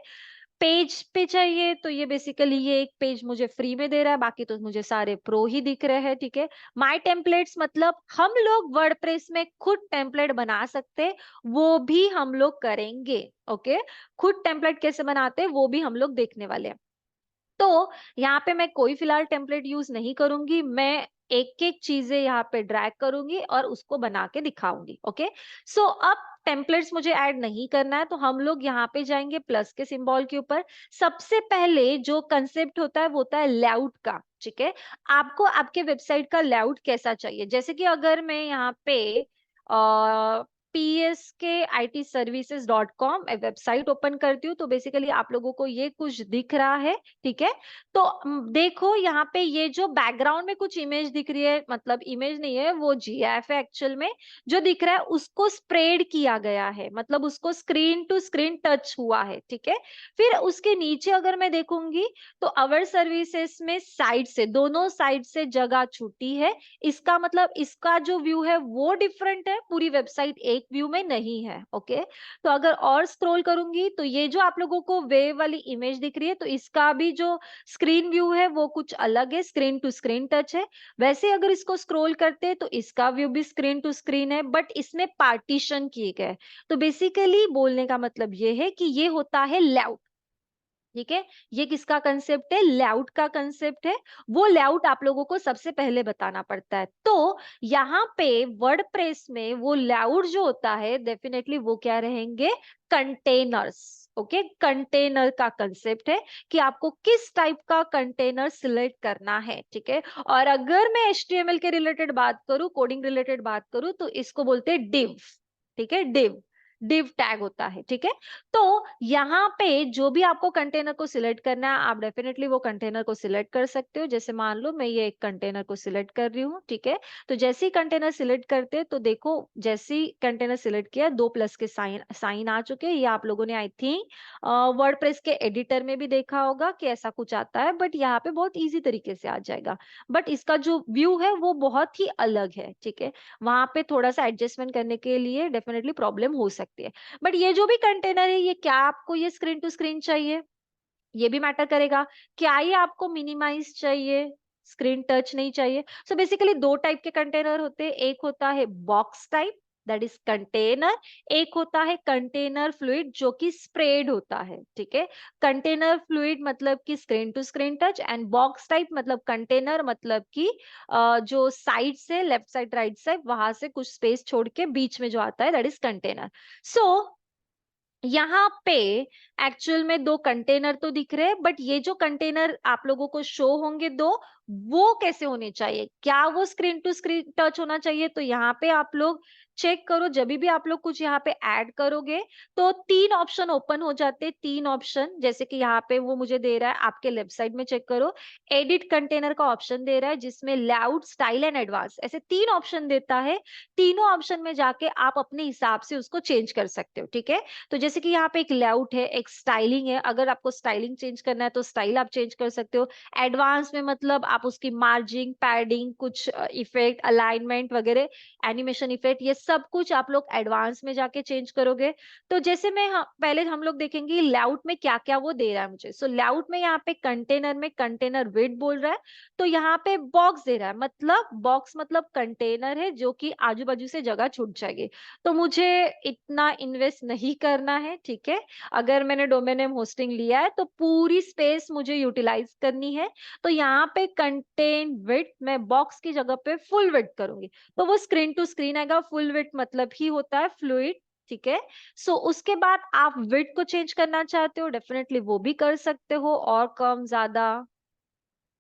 पेज पे चाहिए तो ये बेसिकली ये एक पेज मुझे फ्री में दे रहा है, बाकी तो मुझे सारे प्रो ही दिख रहे हैं, ठीक है। माय टेम्पलेट्स मतलब हम लोग वर्डप्रेस में खुद टेम्पलेट बना सकते हैं, वो भी हम लोग करेंगे। ओके, खुद टेम्पलेट कैसे बनाते हैं वो भी हम लोग देखने वाले हैं। तो यहाँ पे मैं कोई फिलहाल टेम्पलेट यूज नहीं करूंगी, मैं एक एक चीजें यहाँ पे ड्रैग करूंगी और उसको बना के दिखाऊंगी। ओके, सो अब टेम्पलेट्स मुझे ऐड नहीं करना है, तो हम लोग यहाँ पे जाएंगे प्लस के सिंबल के ऊपर। सबसे पहले जो कंसेप्ट होता है वो होता है लेआउट का। ठीक है, आपको आपके वेबसाइट का लेआउट कैसा चाहिए, जैसे कि अगर मैं यहाँ पे pskitservices.com वेबसाइट ओपन करती हूँ, तो बेसिकली आप लोगों को ये कुछ दिख रहा है। ठीक है, तो देखो यहाँ पे ये जो बैकग्राउंड में कुछ इमेज दिख रही है, मतलब इमेज नहीं है, वो जीआईएफ है एक्चुअल में। जो दिख रहा है उसको स्प्रेड किया गया है, मतलब उसको स्क्रीन टू स्क्रीन टच हुआ है। ठीक है, फिर उसके नीचे अगर मैं देखूंगी तो अवर सर्विसेज में साइड से, दोनों साइड से जगह छूटी है। इसका मतलब इसका जो व्यू है वो डिफरेंट है, पूरी वेबसाइट एक व्यू में नहीं है। ओके, तो अगर और स्क्रॉल करूंगी तो ये जो आप लोगों को वेव वाली इमेज दिख रही है, तो इसका भी जो स्क्रीन व्यू है वो कुछ अलग है, स्क्रीन टू स्क्रीन टच है। वैसे अगर इसको स्क्रॉल करते हैं तो इसका व्यू भी स्क्रीन टू स्क्रीन है, बट इसमें पार्टीशन किए गए। तो बेसिकली बोलने का मतलब ये है कि ये होता है लेआउट। ठीक है, ये किसका कंसेप्ट है, लेआउट का कंसेप्ट है। वो लेआउट आप लोगों को सबसे पहले बताना पड़ता है। तो यहाँ पे वर्डप्रेस में वो लेआउट जो होता है डेफिनेटली वो क्या रहेंगे, कंटेनर्स। ओके, कंटेनर का कंसेप्ट है कि आपको किस टाइप का कंटेनर सिलेक्ट करना है। ठीक है, और अगर मैं एचटीएमएल के रिलेटेड बात करूं, कोडिंग रिलेटेड बात करूं, तो इसको बोलते हैं डिव। ठीक है, डिव टैग होता है। ठीक है, तो यहाँ पे जो भी आपको कंटेनर को सिलेक्ट करना है, आप डेफिनेटली वो कंटेनर को सिलेक्ट कर सकते हो। जैसे मान लो मैं ये एक कंटेनर को सिलेक्ट कर रही हूँ। ठीक है, तो जैसे ही कंटेनर सिलेक्ट करते हैं तो देखो, जैसे ही कंटेनर सिलेक्ट किया, दो प्लस के साइन साइन आ चुके हैं। ये आप लोगों ने आई थिंक वर्डप्रेस के एडिटर में भी देखा होगा कि ऐसा कुछ आता है, बट यहाँ पे बहुत इजी तरीके से आ जाएगा। बट इसका जो व्यू है वो बहुत ही अलग है। ठीक है, वहां पे थोड़ा सा एडजस्टमेंट करने के लिए डेफिनेटली प्रॉब्लम हो सकती है। बट ये जो भी कंटेनर है, ये क्या आपको ये स्क्रीन टू स्क्रीन चाहिए, ये भी मैटर करेगा। क्या ये आपको मिनिमाइज चाहिए, स्क्रीन टच नहीं चाहिए। सो बेसिकली दो टाइप के कंटेनर होते हैं, एक होता है box type, that is container. एक होता है कंटेनर फ्लूइड जो कि स्प्रेड होता है। ठीक है, कंटेनर फ्लूइड मतलब कि screen to screen touch, and box type मतलब कंटेनर मतलब कि जो साइड से, लेफ्ट साइड राइट साइड, वहां से कुछ स्पेस छोड़ के बीच में जो आता है दैट इज कंटेनर। सो यहाँ पे एक्चुअल में दो कंटेनर तो दिख रहे हैं, बट ये जो कंटेनर आप लोगों को शो होंगे दो, वो कैसे होने चाहिए, क्या वो स्क्रीन टू स्क्रीन टच होना चाहिए। तो यहाँ पे आप लोग चेक करो, जब भी आप लोग कुछ यहाँ पे ऐड करोगे तो तीन ऑप्शन ओपन हो जाते हैं। तीन ऑप्शन, जैसे कि यहाँ पे वो मुझे दे रहा है, आपके लेफ्ट साइड में चेक करो, एडिट कंटेनर का ऑप्शन दे रहा है, जिसमें लेआउट, स्टाइल एंड एडवांस, ऐसे तीन ऑप्शन देता है। तीनों ऑप्शन में जाके आप अपने हिसाब से उसको चेंज कर सकते हो। ठीक है, तो जैसे कि यहाँ पे एक लेआउट है, एक स्टाइलिंग है, अगर आपको स्टाइलिंग चेंज करना है तो स्टाइल आप चेंज कर सकते हो। एडवांस में मतलब आप उसकी मार्जिंग, पैडिंग, कुछ इफेक्ट, अलाइनमेंट वगैरह, एनिमेशन इफेक्ट, ये सब कुछ आप लोग एडवांस में जाके चेंज करोगे। तो जैसे मैं पहले हम लोग देखेंगे लेआउट में क्या क्या वो दे रहा है मुझे। सो लेआउट में यहाँ पे कंटेनर में कंटेनर विड्थ बोल रहा है, तो यहाँ पे बॉक्स दे रहा है, मतलब बॉक्स मतलब कंटेनर है जो कि आजू बाजू से जगह छूट जाएगी। तो मुझे इतना इन्वेस्ट नहीं करना है। ठीक है, अगर मैंने डोमेन नेम होस्टिंग लिया है तो पूरी स्पेस मुझे यूटिलाइज करनी है। तो यहाँ पे कंटेन विड्थ मैं बॉक्स की जगह पे फुल विड्थ करूंगी, तो वो स्क्रीन टू स्क्रीन आएगा। फुल विड्थ मतलब ही होता है फ्लूइड। ठीक है, सो उसके बाद आप विड्थ को चेंज करना चाहते हो, डेफिनेटली वो भी कर सकते हो, और कम ज्यादा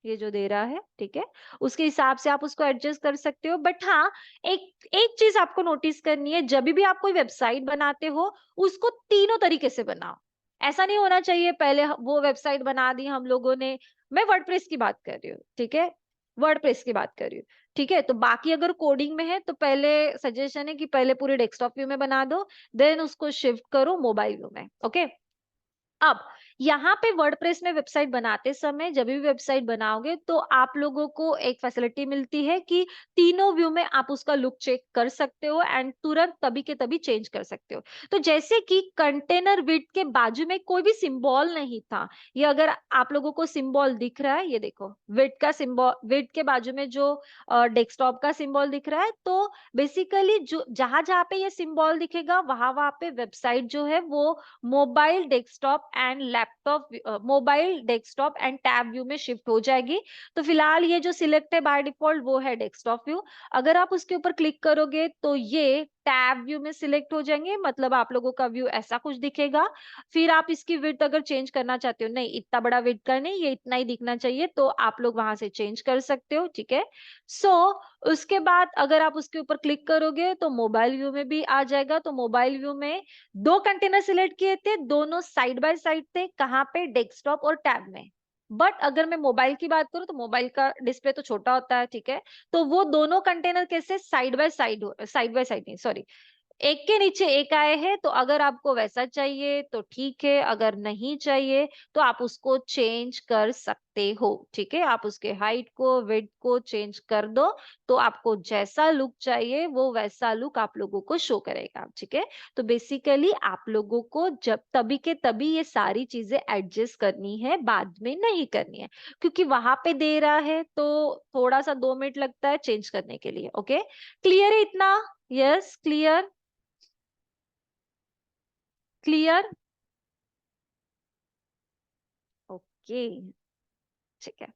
ये जो दे रहा है। ठीक है, उसके हिसाब से आप उसको एडजस्ट कर सकते हो। बट हाँ, एक एक चीज आपको नोटिस करनी है, जब भी आप कोई वेबसाइट बनाते हो उसको तीनों तरीके से बनाओ। ऐसा नहीं होना चाहिए पहले वो वेबसाइट बना दी हम लोगों ने, मैं वर्डप्रेस की बात कर रही हूँ। ठीक है, वर्डप्रेस की बात कर रही हूँ। ठीक है, तो बाकी अगर कोडिंग में है तो पहले सजेशन है कि पहले पूरे डेस्कटॉप व्यू में बना दो, देन उसको शिफ्ट करो मोबाइल व्यू में। ओके, अब यहाँ पे वर्डप्रेस में वेबसाइट बनाते समय, जब भी वेबसाइट बनाओगे तो आप लोगों को एक फैसिलिटी मिलती है कि तीनों व्यू में आप उसका लुक चेक कर सकते हो, एंड तुरंत तभी के तभी चेंज कर सकते हो। तो जैसे कि कंटेनर विड्थ के बाजू में कोई भी सिंबल नहीं था, ये अगर आप लोगों को सिंबल दिख रहा है, ये देखो विड्थ का सिंबल, विड्थ के बाजू में जो डेस्कटॉप का सिंबल दिख रहा है, तो बेसिकली जो जहां जहां पे ये सिंबल दिखेगा, वहां वहां पे वेबसाइट जो है वो mobile, desktop and laptop laptop, mobile, desktop and tab view में शिफ्ट हो जाएगी। तो फिलहाल ये जो सिलेक्ट है बाय डिफॉल्ट वो है डेस्कटॉप व्यू। अगर आप उसके ऊपर क्लिक करोगे तो ये टैब व्यू में सिलेक्ट हो जाएंगे, मतलब आप लोगों का व्यू ऐसा कुछ दिखेगा। फिर आप इसकी विड्थ अगर चेंज करना चाहते हो, नहीं इतना बड़ा विड्थ का नहीं, ये इतना ही दिखना चाहिए, तो आप लोग वहां से चेंज कर सकते हो, ठीक है। सो उसके बाद अगर आप उसके ऊपर क्लिक करोगे तो मोबाइल व्यू में भी आ जाएगा। तो मोबाइल व्यू में दो कंटेनर सिलेक्ट किए थे, दोनों साइड बाय साइड थे, कहाँ पे, डेस्कटॉप और टैब में। बट अगर मैं मोबाइल की बात करूं तो मोबाइल का डिस्प्ले तो छोटा होता है, ठीक है। तो वो दोनों कंटेनर कैसे साइड बाय साइड नहीं, सॉरी, एक के नीचे एक आए हैं। तो अगर आपको वैसा चाहिए तो ठीक है, अगर नहीं चाहिए तो आप उसको चेंज कर सकते हो, ठीक है। आप उसके हाइट को, विड्थ को चेंज कर दो, तो आपको जैसा लुक चाहिए वो वैसा लुक आप लोगों को शो करेगा, ठीक है। तो बेसिकली आप लोगों को जब तभी के तभी ये सारी चीजें एडजस्ट करनी है, बाद में नहीं करनी है, क्योंकि वहां पे दे रहा है तो थोड़ा सा 2 मिनट लगता है चेंज करने के लिए। ओके, क्लियर है इतना? Yes, clear, clear. ओके, ठीक है।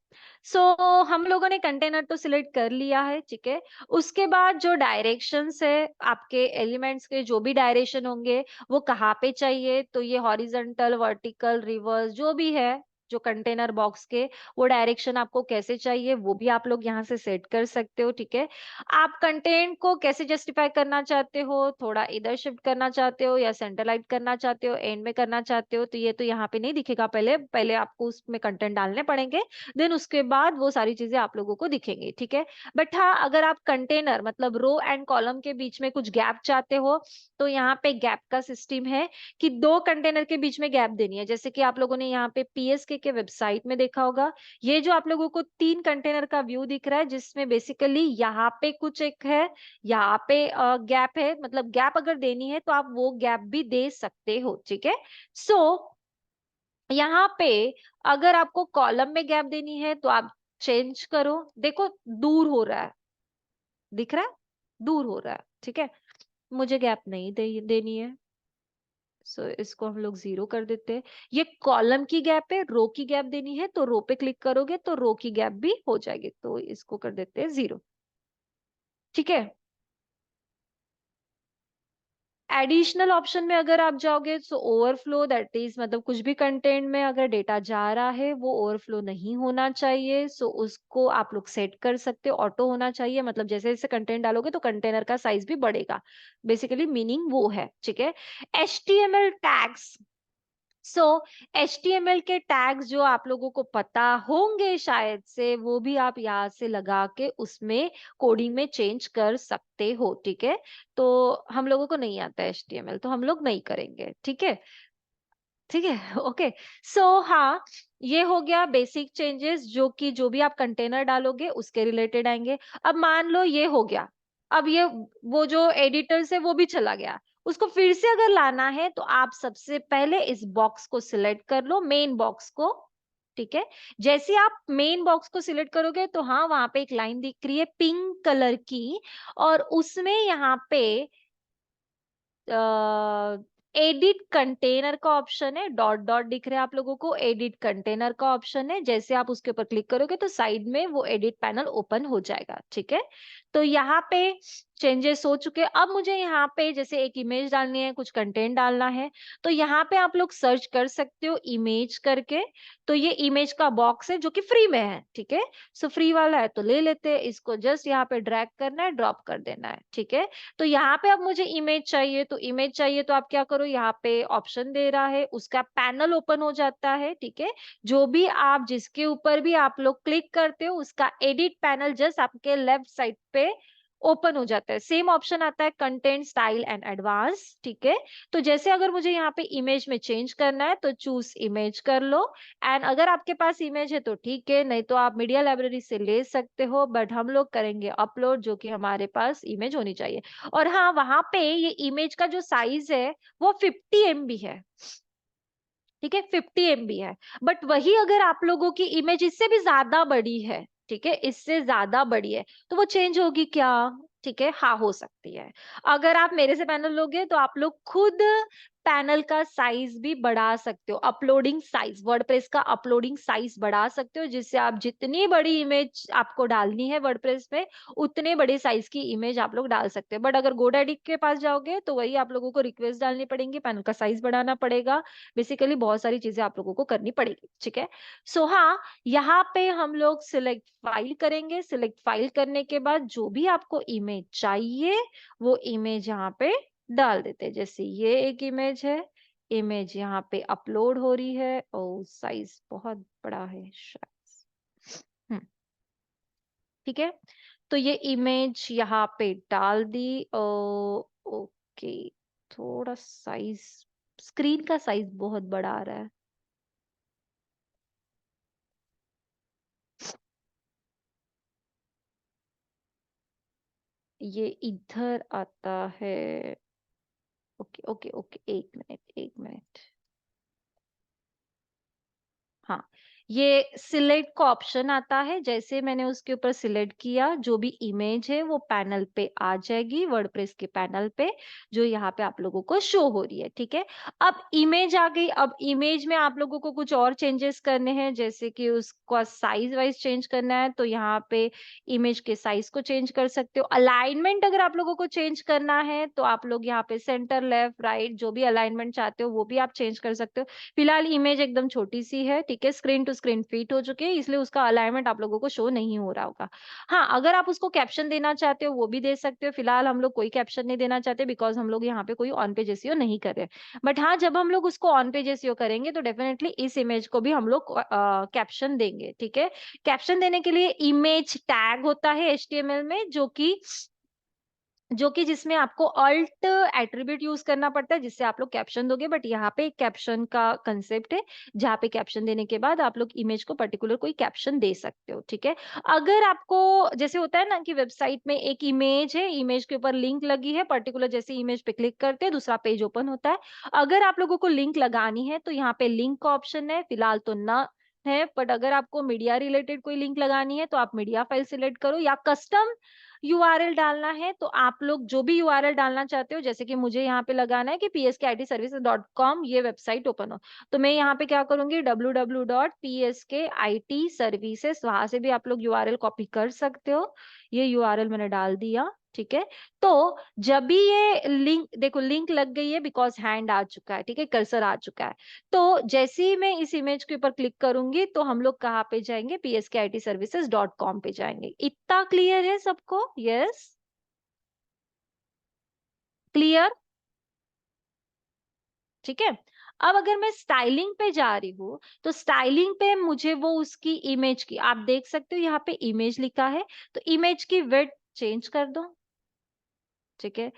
सो हम लोगों ने कंटेनर तो सिलेक्ट कर लिया है, ठीक है। उसके बाद जो डायरेक्शंस है, आपके एलिमेंट्स के जो भी डायरेक्शन होंगे वो कहाँ पे चाहिए, तो ये हॉरिजॉन्टल, वर्टिकल, रिवर्स जो भी है, जो कंटेनर बॉक्स के वो डायरेक्शन आपको कैसे चाहिए वो भी आप लोग यहाँ से सेट कर सकते हो, ठीक है। आप कंटेंट को कैसे जस्टिफाई करना चाहते हो, थोड़ा इधर शिफ्ट करना चाहते हो या सेंट्रलाइज करना चाहते हो, एंड में करना चाहते हो, तो ये तो यहाँ पे नहीं दिखेगा, पहले पहले आपको उसमें कंटेंट डालने पड़ेंगे, देन उसके बाद वो सारी चीजें आप लोगों को दिखेंगी, ठीक है। बट हाँ, अगर आप कंटेनर मतलब रो एंड कॉलम के बीच में कुछ गैप चाहते हो, तो यहाँ पे गैप का सिस्टम है कि दो कंटेनर के बीच में गैप देनी है। जैसे कि आप लोगों ने यहाँ पे पीएसके के वेबसाइट में देखा होगा, ये जो आप लोगों को 3 कंटेनर का व्यू दिख रहा है, जिसमें बेसिकली यहाँ पे कुछ एक है, यहाँ पे गैप है, मतलब गैप अगर देनी है तो आप वो गैप भी दे सकते हो, ठीक है। सो यहाँ पे अगर आपको कॉलम में गैप देनी है तो आप चेंज करो, देखो दूर हो रहा है, दिख रहा है, दूर हो रहा है, ठीक है। मुझे गैप नहीं देनी है, सो इसको हम लोग 0 कर देते हैं। ये कॉलम की गैप है, रो की गैप देनी है तो रो पे क्लिक करोगे तो रो की गैप भी हो जाएगी, तो इसको कर देते हैं 0, ठीक है। एडिशनल ऑप्शन में अगर आप जाओगे तो ओवरफ्लो, दैट इज मतलब कुछ भी कंटेंट में अगर डेटा जा रहा है वो ओवरफ्लो नहीं होना चाहिए, सो उसको आप लोग सेट कर सकते हो, ऑटो होना चाहिए, मतलब जैसे जैसे कंटेंट डालोगे तो कंटेनर का साइज भी बढ़ेगा, बेसिकली मीनिंग वो है, ठीक है। HTML टैग्स, सो HTML के टैग्स जो आप लोगों को पता होंगे शायद से, वो भी आप यहाँ से लगा के उसमें कोडिंग में चेंज कर सकते हो, ठीक है। तो हम लोगों को नहीं आता है HTML, तो हम लोग नहीं करेंगे, ठीक है, ठीक है। ओके, सो हाँ, ये हो गया बेसिक चेंजेस, जो कि जो भी आप कंटेनर डालोगे उसके रिलेटेड आएंगे। अब मान लो ये हो गया, अब ये वो जो एडिटर से वो भी चला गया, उसको फिर से अगर लाना है तो आप सबसे पहले इस बॉक्स को सिलेक्ट कर लो, मेन बॉक्स को, ठीक है। जैसे आप मेन बॉक्स को सिलेक्ट करोगे तो हाँ, वहां पे एक लाइन दिख रही है पिंक कलर की, और उसमें यहाँ पे एडिट कंटेनर का ऑप्शन है, डॉट डॉट दिख रहा है आप लोगों को, एडिट कंटेनर का ऑप्शन है। जैसे आप उसके ऊपर क्लिक करोगे तो साइड में वो एडिट पैनल ओपन हो जाएगा, ठीक है। तो यहाँ पे चेंजेस हो चुके हैं। अब मुझे यहाँ पे जैसे एक इमेज डालनी है, कुछ कंटेंट डालना है, तो यहाँ पे आप लोग सर्च कर सकते हो इमेज करके। तो ये इमेज का बॉक्स है जो कि फ्री में है, ठीक है। सो फ्री वाला है तो ले लेते हैं इसको, जस्ट यहाँ पे ड्रैग करना है, ड्रॉप कर देना है, ठीक है। तो यहाँ पे अब मुझे इमेज चाहिए, तो इमेज चाहिए तो आप क्या करो, यहाँ पे ऑप्शन दे रहा है, उसका पैनल ओपन हो जाता है, ठीक है। जो भी आप जिसके ऊपर भी आप लोग क्लिक करते हो उसका एडिट पैनल जस्ट आपके लेफ्ट साइड पे ओपन हो जाता है। सेम ऑप्शन आता है कंटेंट स्टाइल एंड एडवांस, ठीक है। तो जैसे अगर मुझे यहाँ पे इमेज में चेंज करना है तो चूज इमेज कर लो, एंड अगर आपके पास इमेज है तो ठीक है, नहीं तो आप मीडिया लाइब्रेरी से ले सकते हो, बट हम लोग करेंगे अपलोड, जो कि हमारे पास इमेज होनी चाहिए। और हाँ, वहां पे ये इमेज का जो साइज है वो 50 MB है, ठीक है, 50 MB है। बट वही अगर आप लोगों की इमेज इससे भी ज्यादा बड़ी है, ठीक है, इससे ज्यादा बड़ी है, तो वो चेंज होगी क्या? ठीक है, हाँ हो सकती है। अगर आप मेरे से पैनल लोगे तो आप लोग खुद पैनल का साइज भी बढ़ा सकते हो, अपलोडिंग साइज, वर्डप्रेस का अपलोडिंग साइज बढ़ा सकते हो, जिससे आप जितनी बड़ी इमेज आपको डालनी है वर्डप्रेस पे उतने बड़े साइज की इमेज आप लोग डाल सकते हो। बट अगर गोडैडी के पास जाओगे तो वही आप लोगों को रिक्वेस्ट डालनी पड़ेगी, पैनल का साइज बढ़ाना पड़ेगा, बेसिकली बहुत सारी चीजें आप लोगों को करनी पड़ेगी, ठीक है। सो हाँ, यहाँ पे हम लोग सिलेक्ट फाइल करेंगे, सिलेक्ट फाइल करने के बाद जो भी आपको इमेज चाहिए वो इमेज यहाँ पे डाल देते हैं। जैसे ये एक इमेज है, इमेज यहाँ पे अपलोड हो रही है, और साइज बहुत बड़ा है शायद। ठीक है, तो ये इमेज यहाँ पे डाल दी। ओके, थोड़ा साइज, स्क्रीन का साइज बहुत बड़ा आ रहा है। ये इधर आता है। ओके ओके ओके, एक मिनट एक मिनट। हाँ, ये सिलेक्ट का ऑप्शन आता है, जैसे मैंने उसके ऊपर सिलेक्ट किया जो भी इमेज है वो पैनल पे आ जाएगी, वर्डप्रेस के पैनल पे, जो यहाँ पे आप लोगों को शो हो रही है, ठीक है। अब इमेज आ गई, अब इमेज में आप लोगों को कुछ और चेंजेस करने हैं, जैसे कि उसका साइज वाइज चेंज करना है, तो यहाँ पे इमेज के साइज को चेंज कर सकते हो। अलाइनमेंट अगर आप लोगों को चेंज करना है तो आप लोग यहाँ पे सेंटर, लेफ्ट, राइट, जो भी अलाइनमेंट चाहते हो वो भी आप चेंज कर सकते हो। फिलहाल इमेज एकदम छोटी सी है, ठीक है, स्क्रीन टू स्क्रीन फिट हो चुकी है, इसलिए उसका अलाइनमेंट आप लोगों को शो नहीं हो रहा होगा। हाँ, अगर आप उसको कैप्शन देना चाहते हो वो भी दे सकते हो। फिलहाल हम लोग कोई कैप्शन नहीं देना चाहते, बिकॉज हम लोग यहाँ पे कोई ऑन पेज एसईओ नहीं कर रहे। बट हाँ, जब हम लोग उसको ऑन पेज एसईओ करेंगे तो डेफिनेटली इस इमेज को भी हम लोग कैप्शन देंगे, ठीक है। कैप्शन देने के लिए इमेज टैग होता है एचटीएमएल में, जो कि जिसमें आपको अल्ट एट्रीब्यूट यूज करना पड़ता है, जिससे आप लोग कैप्शन दोगे। बट यहाँ पे एक कैप्शन का कंसेप्ट है, जहाँ पे कैप्शन देने के बाद आप लोग इमेज को पर्टिकुलर कोई कैप्शन दे सकते हो, ठीक है। अगर आपको, जैसे होता है ना कि वेबसाइट में एक इमेज है, इमेज के ऊपर लिंक लगी है पर्टिकुलर, जैसे इमेज पे क्लिक करते हैं दूसरा पेज ओपन होता है। अगर आप लोगों को लिंक लगानी है तो यहाँ पे लिंक का ऑप्शन है, फिलहाल तो ना है, बट अगर आपको मीडिया रिलेटेड कोई लिंक लगानी है तो आप मीडिया फाइल सिलेक्ट करो, या कस्टम यूआरएल डालना है तो आप लोग जो भी यूआरएल डालना चाहते हो, जैसे कि मुझे यहाँ पे लगाना है कि pskitservices.com ये वेबसाइट ओपन हो, तो मैं यहाँ पे क्या करूंगी, www.pskitservices, वहां से भी आप लोग यूआरएल कॉपी कर सकते हो। ये यूआरएल मैंने डाल दिया, ठीक है। तो जब भी ये लिंक, देखो लिंक लग गई है, बिकॉज हैंड आ चुका है, ठीक है, कर्सर आ चुका है। तो जैसे ही मैं इस इमेज के ऊपर क्लिक करूंगी तो हम लोग कहाँ पे जाएंगे, pskitservices.com पे जाएंगे। इतना क्लियर है सबको? यस, क्लियर, ठीक है। अब अगर मैं स्टाइलिंग पे जा रही हूँ तो स्टाइलिंग पे मुझे वो उसकी इमेज की, आप देख सकते हो यहाँ पे इमेज लिखा है, तो इमेज की विड्थ चेंज कर दो, ठीक है।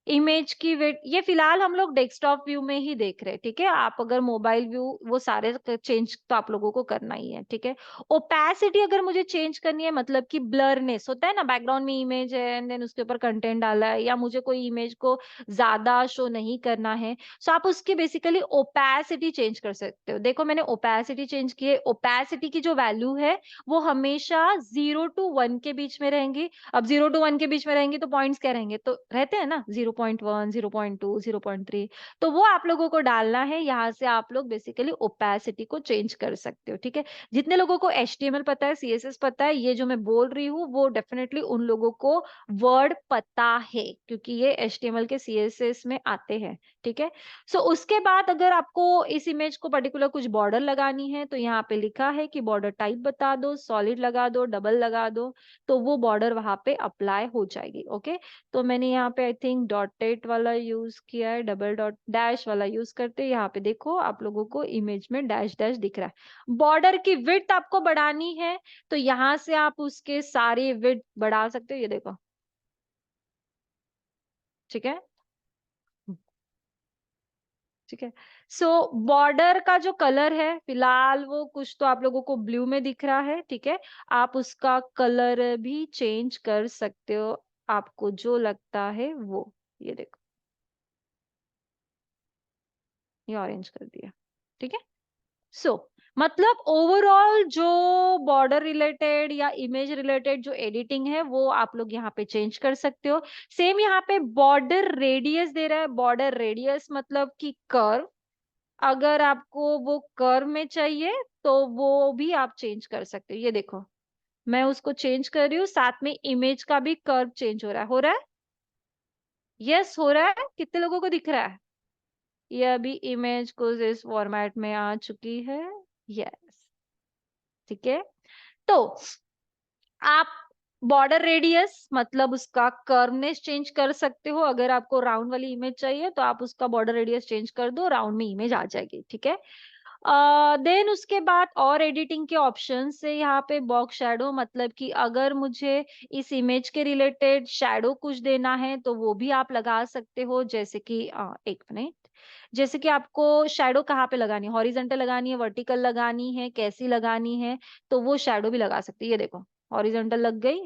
इमेज की वेट, ये फिलहाल हम लोग डेस्कटॉप व्यू में ही देख रहे हैं, ठीक है। आप अगर मोबाइल व्यू, वो सारे चेंज तो आप लोगों को करना ही है, ठीक है। ओपेसिटी अगर मुझे चेंज करनी है, मतलब कि ब्लरनेस होता है ना, बैकग्राउंड में इमेज है एंड देन उसके ऊपर कंटेंट डाला है, या मुझे कोई इमेज को ज्यादा शो नहीं करना है, सो आप उसकी बेसिकली ओपेसिटी चेंज कर सकते हो। देखो मैंने ओपेसिटी चेंज की है, ओपेसिटी की जो वैल्यू है वो हमेशा 0 to 1 के बीच में रहेंगी। अब 0 to 1 के बीच में रहेंगे तो पॉइंट्स क्या रहेंगे, तो रहते हैं ना 0.1, 0.2, 0.3, तो वो आप लोगों को डालना है। यहाँ से आप लोग बेसिकली ओपेसिटी को चेंज कर सकते हो, ठीक है। जितने लोगों को एचटीएमएल पता है, सीएसएस पता है, ये जो मैं बोल रही हूँ वो डेफिनेटली उन लोगों को वर्ड पता है, क्योंकि ये एचटीएमएल के सीएसएस में आते हैं, ठीक है। सो उसके बाद अगर आपको इस इमेज को पर्टिकुलर कुछ बॉर्डर लगानी है तो यहाँ पे लिखा है कि बॉर्डर टाइप बता दो, सॉलिड लगा दो, डबल लगा दो, तो वो बॉर्डर वहां पे अप्लाई हो जाएगी, ओके। तो मैंने यहाँ पे आई थिंक डॉटेड वाला यूज किया है, डबल डॉट डैश वाला यूज करते हैं। यहाँ पे देखो आप लोगों को इमेज में डैश डैश दिख रहा है। बॉर्डर की विड्थ आपको बढ़ानी है तो यहाँ से आप उसके सारे विड्थ बढ़ा सकते हो, ये देखो, ठीक है, ठीक है। सो बॉर्डर का जो कलर है फिलहाल वो कुछ तो आप लोगों को ब्लू में दिख रहा है, ठीक है। आप उसका कलर भी चेंज कर सकते हो, आपको जो लगता है वो, ये देखो, ये ऑरेंज कर दिया, ठीक है। सो मतलब ओवरऑल जो बॉर्डर रिलेटेड या इमेज रिलेटेड जो एडिटिंग है वो आप लोग यहाँ पे चेंज कर सकते हो। सेम यहाँ पे बॉर्डर रेडियस दे रहा है, बॉर्डर रेडियस मतलब कि कर्व, अगर आपको वो कर्व में चाहिए तो वो भी आप चेंज कर सकते हो। ये देखो, मैं उसको चेंज कर रही हूँ, साथ में इमेज का भी कर्व चेंज हो रहा है, हो रहा है? यस, हो रहा है। कितने लोगों को दिख रहा है? ये अभी इमेज कुछ इस फॉर्मेट में आ चुकी है। यस, ठीक है। तो आप बॉर्डर रेडियस मतलब उसका कर्वनेस चेंज कर सकते हो। अगर आपको राउंड वाली इमेज चाहिए तो आप उसका बॉर्डर रेडियस चेंज कर दो, राउंड में इमेज आ जाएगी, ठीक है। देन उसके बाद और एडिटिंग के ऑप्शन से यहाँ पे बॉक्स शैडो, मतलब कि अगर मुझे इस इमेज के रिलेटेड शैडो कुछ देना है तो वो भी आप लगा सकते हो। जैसे कि एक मिनट, जैसे कि आपको शैडो कहाँ पे लगानी है, हॉरिजेंटल लगानी है, वर्टिकल लगानी है, कैसी लगानी है, तो वो शैडो भी लगा सकते हैं। ये देखो, हॉरिजेंटल लग गई,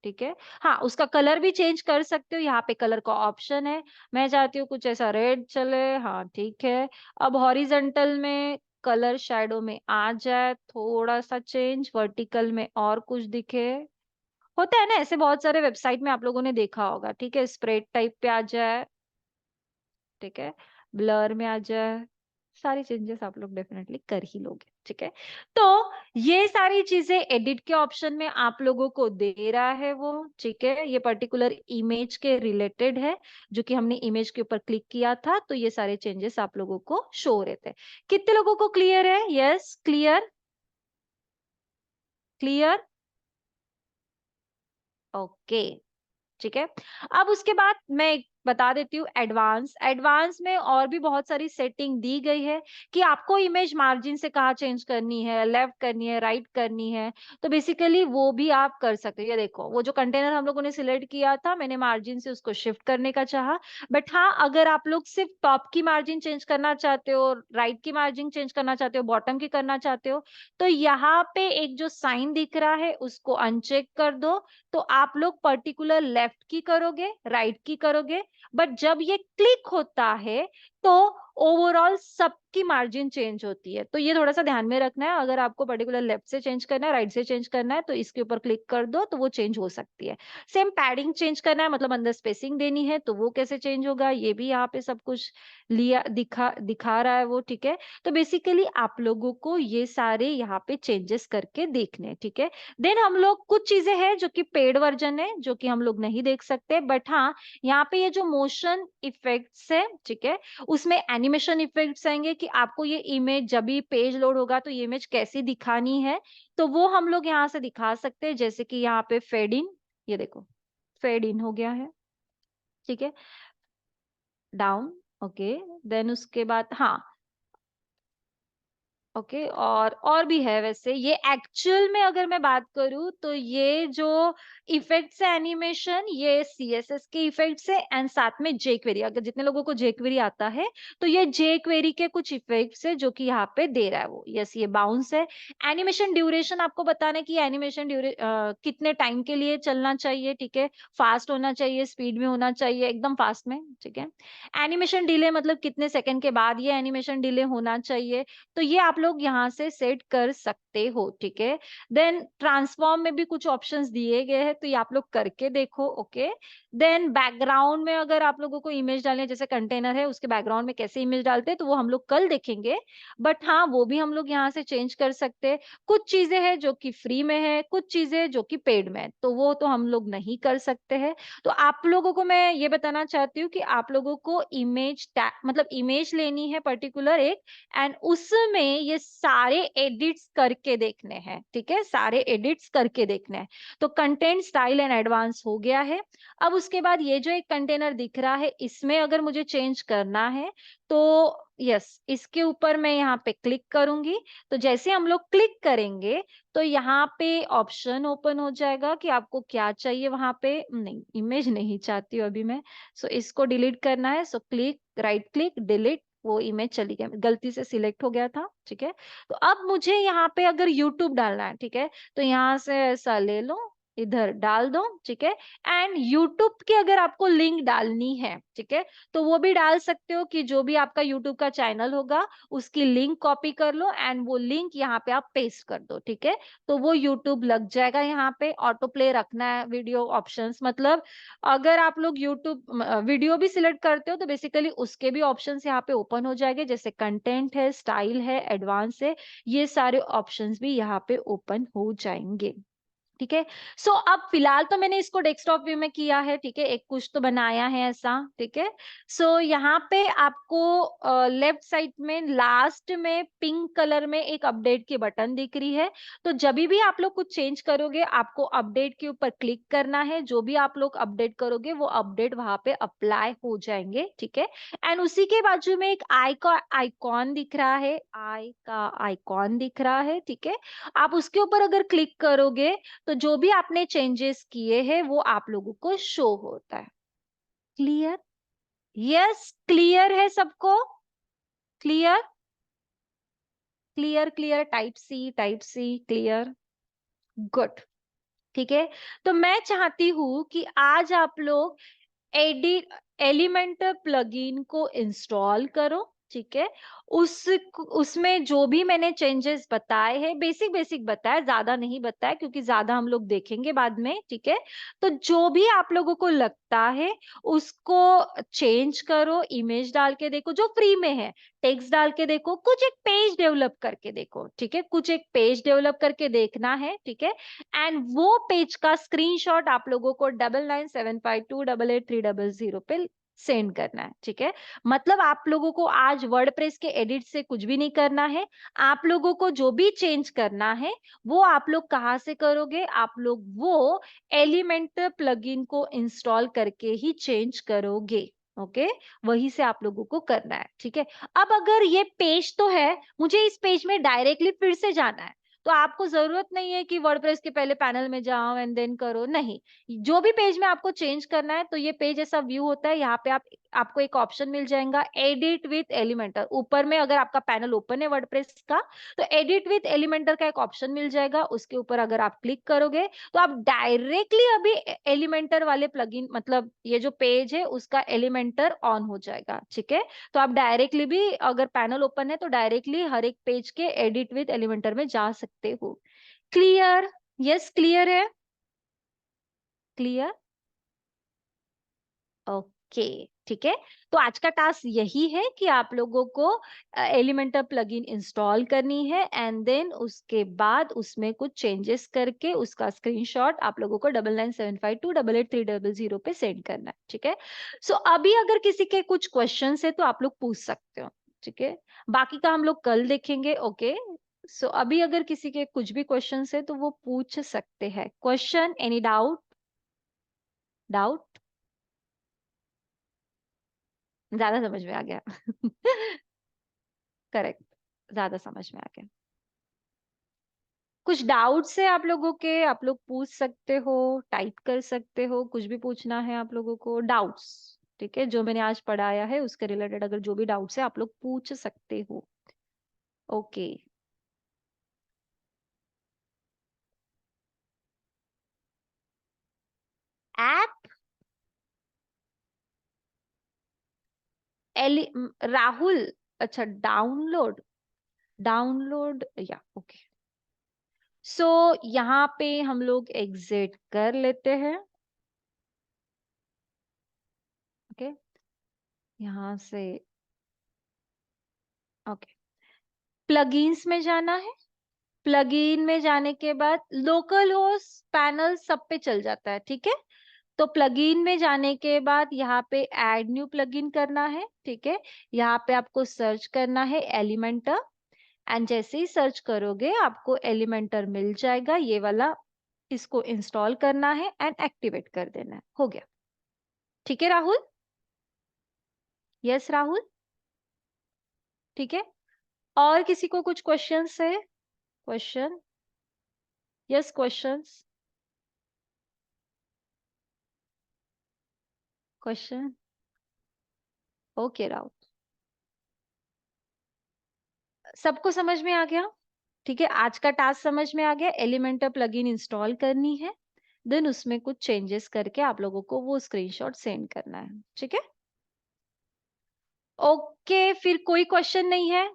ठीक है। हाँ, उसका कलर भी चेंज कर सकते हो, यहाँ पे कलर का ऑप्शन है। मैं चाहती हूँ कुछ ऐसा रेड चले, हाँ ठीक है। अब हॉरिजेंटल में कलर शैडो में आ जाए, थोड़ा सा चेंज, वर्टिकल में और कुछ दिखे, होता है ना ऐसे, बहुत सारे वेबसाइट में आप लोगों ने देखा होगा, ठीक है। स्प्रेड टाइप पे आ जाए, ठीक है, ब्लर में आ जाए, सारी चेंजेस आप लोग डेफिनेटली कर ही लोगे, ठीक है। तो ये सारी चीजें एडिट के ऑप्शन में आप लोगों को दे रहा है वो, ठीक है। ये पर्टिकुलर इमेज के रिलेटेड है, जो कि हमने इमेज के ऊपर क्लिक किया था, तो ये सारे चेंजेस आप लोगों को शो हो रहे थे। कितने लोगों को क्लियर है? यस, क्लियर, क्लियर, ओके, ठीक है। अब उसके बाद मैं एक बता देती हूँ, एडवांस। एडवांस में और भी बहुत सारी सेटिंग दी गई है कि आपको इमेज मार्जिन से कहाँ चेंज करनी है, लेफ्ट करनी है, राइट करनी है, तो बेसिकली वो भी आप कर सकते हो। ये देखो, वो जो कंटेनर हम लोगों ने सिलेक्ट किया था, मैंने मार्जिन से उसको शिफ्ट करने का चाहा। बट हाँ, अगर आप लोग सिर्फ टॉप की मार्जिन चेंज करना चाहते हो, राइट की मार्जिन चेंज करना चाहते हो, बॉटम की करना चाहते हो, तो यहाँ पे एक जो साइन दिख रहा है उसको अनचेक कर दो। तो आप लोग पर्टिकुलर लेफ्ट की करोगे, राइट की करोगे, बट जब ये क्लिक होता है तो ओवरऑल सबकी मार्जिन चेंज होती है। तो ये थोड़ा सा ध्यान में रखना है, अगर आपको पर्टिकुलर लेफ्ट से चेंज करना है, राइट से चेंज करना है, तो इसके ऊपर क्लिक कर दो तो वो चेंज हो सकती है। सेम पैडिंग चेंज करना है, मतलब अंदर स्पेसिंग देनी है, तो वो कैसे चेंज होगा, ये भी यहाँ पे सब कुछ लिया दिखा दिखा रहा है वो, ठीक है। तो बेसिकली आप लोगों को ये सारे यहाँ पे चेंजेस करके देखने हैं, ठीक है। देन हम लोग कुछ चीजें हैं जो कि पेड वर्जन है, जो कि हम लोग नहीं देख सकते, बट हाँ, यहाँ पे ये जो मोशन इफेक्ट्स है, ठीक है, उसमें एनिमेशन इफेक्ट्स आएंगे कि आपको ये इमेज जब भी पेज लोड होगा तो ये इमेज कैसी दिखानी है, तो वो हम लोग यहाँ से दिखा सकते हैं। जैसे कि यहाँ पे फेड इन, ये देखो, फेड इन हो गया है, ठीक है, डाउन, ओके। देन उसके बाद हाँ, ओके, और भी है वैसे। ये एक्चुअल में अगर मैं बात करूं तो ये जो इफेक्ट्स है एनिमेशन, ये सीएसएस के इफेक्ट्स है, एंड साथ में जेक्वेरी, अगर जितने लोगों को जेक्वेरी आता है तो ये जेक्वेरी के कुछ इफेक्ट्स है जो कि यहाँ पे दे रहा है वो। यस, ये बाउंस है। एनिमेशन ड्यूरेशन आपको बताना है कि एनिमेशन कितने टाइम के लिए चलना चाहिए, ठीक है, फास्ट होना चाहिए, स्पीड में होना चाहिए, एकदम फास्ट में, ठीक है। एनिमेशन डिले मतलब कितने सेकंड के बाद ये एनिमेशन डिले होना चाहिए, तो ये आप लोग यहाँ से सेट कर सकते हो, ठीक है। देन ट्रांसफॉर्म में भी कुछ ऑप्शंस दिए गए हैं, तो ये आप लोग करके देखो, ओके। देन बैकग्राउंड में अगर आप लोगों को इमेज डालनी है, जैसे कंटेनर है उसके बैकग्राउंड में कैसे इमेज डालते हैं, तो वो हम लोग कल देखेंगे। बट हाँ, वो भी हम लोग यहाँ से चेंज कर सकते हैं। कुछ चीजें हैं जो कि फ्री में है, कुछ चीजें जो कि पेड में है, तो वो तो हम लोग नहीं कर सकते हैं। तो आप लोगों को मैं ये बताना चाहती हूँ कि आप लोगों को इमेज मतलब इमेज लेनी है पर्टिकुलर एक, एंड उसमें ये सारे एडिट्स करके देखने हैं, ठीक है, सारे एडिट्स करके देखने हैं। तो कंटेंट स्टाइल एंड एडवांस हो गया है। अब उसके बाद ये जो एक कंटेनर दिख रहा है, इसमें अगर मुझे चेंज करना है तो यस, इसके ऊपर मैं यहाँ पे क्लिक करूंगी। तो जैसे हम लोग क्लिक करेंगे तो यहाँ पे ऑप्शन ओपन हो जाएगा कि आपको क्या चाहिए। वहां पे नहीं, इमेज नहीं चाहती हूँ अभी मैं, सो इसको डिलीट करना है, so click, right click, delete, वो इमेज चली गई, गलती से सिलेक्ट हो गया था, ठीक है। तो अब मुझे यहाँ पे अगर यूट्यूब डालना है, ठीक है, तो यहाँ से ऐसा ले लो, इधर डाल दो, ठीक है। एंड यूट्यूब की अगर आपको लिंक डालनी है, ठीक है, तो वो भी डाल सकते हो कि जो भी आपका यूट्यूब का चैनल होगा उसकी लिंक कॉपी कर लो एंड वो लिंक यहाँ पे आप पेस्ट कर दो, ठीक है। तो वो यूट्यूब लग जाएगा। यहाँ पे ऑटो प्ले रखना है वीडियो ऑप्शंस, मतलब अगर आप लोग यूट्यूब वीडियो भी सिलेक्ट करते हो तो बेसिकली उसके भी ऑप्शंस यहाँ पे ओपन हो जाएंगे, जैसे कंटेंट है, स्टाइल है, एडवांस है, ये सारे ऑप्शंस भी यहाँ पे ओपन हो जाएंगे, ठीक है। सो अब फिलहाल तो मैंने इसको डेस्कटॉप व्यू में किया है, ठीक है, एक कुछ तो बनाया है ऐसा, ठीक है। सो यहाँ पे आपको लेफ्ट साइड में लास्ट में पिंक कलर में एक अपडेट की बटन दिख रही है। तो जब भी आप लोग कुछ चेंज करोगे आपको अपडेट के ऊपर क्लिक करना है, जो भी आप लोग अपडेट करोगे वो अपडेट वहां पे अप्लाई हो जाएंगे, ठीक है। एंड उसी के बाजू में एक आई का आइकॉन दिख रहा है, आई का आइकॉन दिख रहा है, ठीक है। आप उसके ऊपर अगर क्लिक करोगे तो जो भी आपने चेंजेस किए हैं वो आप लोगों को शो होता है। क्लियर? यस, क्लियर है सबको? Clear? Clear clear, type C clear. Good, ठीक है। तो मैं चाहती हूं कि आज आप लोग एडिट एलिमेंटर प्लगइन को इंस्टॉल करो, ठीक है। उस उसमें जो भी मैंने चेंजेस बताए हैं, बेसिक बेसिक बताया, ज्यादा नहीं बताया क्योंकि ज्यादा हम लोग देखेंगे बाद में, ठीक है। तो जो भी आप लोगों को लगता है उसको चेंज करो, इमेज डाल के देखो जो फ्री में है, टेक्स्ट डाल के देखो, कुछ एक पेज डेवलप करके देखो, ठीक है, कुछ एक पेज डेवलप करके देखना है, ठीक है। एंड वो पेज का स्क्रीनशॉट आप लोगों को 9975288300 पे सेंड करना है, ठीक है। मतलब आप लोगों को आज वर्डप्रेस के एडिट से कुछ भी नहीं करना है। आप लोगों को जो भी चेंज करना है वो आप लोग कहाँ से करोगे, आप लोग वो एलिमेंटर प्लगइन को इंस्टॉल करके ही चेंज करोगे, ओके। वहीं से आप लोगों को करना है, ठीक है। अब अगर ये पेज तो है, मुझे इस पेज में डायरेक्टली फिर से जाना है, तो आपको जरूरत नहीं है कि वर्डप्रेस के पहले पैनल में जाओ एंड देन करो, नहीं। जो भी पेज में आपको चेंज करना है तो ये पेज ऐसा व्यू होता है, यहाँ पे आपको एक ऑप्शन मिल जाएगा एडिट विथ एलिमेंटर, ऊपर में अगर आपका पैनल ओपन है वर्डप्रेस का तो एडिट विथ एलिमेंटर का एक ऑप्शन मिल जाएगा, उसके ऊपर अगर आप क्लिक करोगे तो आप डायरेक्टली अभी एलिमेंटर वाले प्लगइन, मतलब ये जो पेज है उसका एलिमेंटर ऑन हो जाएगा, ठीक है। तो आप डायरेक्टली भी अगर पैनल ओपन है तो डायरेक्टली हर एक पेज के एडिट विद एलिमेंटर में जा सकते हो। क्लियर? यस, क्लियर है? क्लियर? ओके, ठीक है। तो आज का टास्क यही है कि आप लोगों को एलिमेंटर प्लगइन इंस्टॉल करनी है एंड देन उसके बाद उसमें कुछ चेंजेस करके उसका स्क्रीनशॉट आप लोगों को 9975288300 पे सेंड करना है, ठीक है। सो अभी अगर किसी के कुछ क्वेश्चन है तो आप लोग पूछ सकते हो, ठीक है। बाकी का हम लोग कल देखेंगे, ओके। सो अभी अगर किसी के कुछ भी क्वेश्चन है तो वो पूछ सकते हैं। Question, any doubt? डाउट? ज्यादा समझ में आ गया? करेक्ट, ज्यादा समझ में आ गया। कुछ डाउट्स है आप लोगों के? आप लोग पूछ सकते हो, टाइप कर सकते हो, कुछ भी पूछना है आप लोगों को, डाउट्स, ठीक है, जो मैंने आज पढ़ाया है उसके रिलेटेड अगर जो भी डाउट्स है आप लोग पूछ सकते हो, ओके। ऐप एलि राहुल, अच्छा, डाउनलोड, डाउनलोड या ओके। सो यहाँ पे हम लोग एग्जिट कर लेते हैं, ओके, यहाँ से, ओके। प्लगइन्स में जाना है, प्लगइन में जाने के बाद लोकल होस्ट पैनल सब पे चल जाता है, ठीक है। तो प्लगइन में जाने के बाद यहाँ पे ऐड न्यू प्लगइन करना है, ठीक है। यहाँ पे आपको सर्च करना है एलिमेंटर एंड जैसे ही सर्च करोगे आपको एलिमेंटर मिल जाएगा ये वाला, इसको इंस्टॉल करना है एंड एक्टिवेट कर देना है, हो गया, ठीक है राहुल? यस राहुल, ठीक है। और किसी को कुछ क्वेश्चंस है? Question? Yes, questions? Question? Okay Rahul, सबको समझ में आ गया? ठीक है, आज का टास्क समझ में आ गया, एलिमेंटर प्लगइन इंस्टॉल करनी है देन उसमें कुछ चेंजेस करके आप लोगों को वो स्क्रीनशॉट सेंड करना है, ठीक है? ओके, फिर कोई क्वेश्चन नहीं है?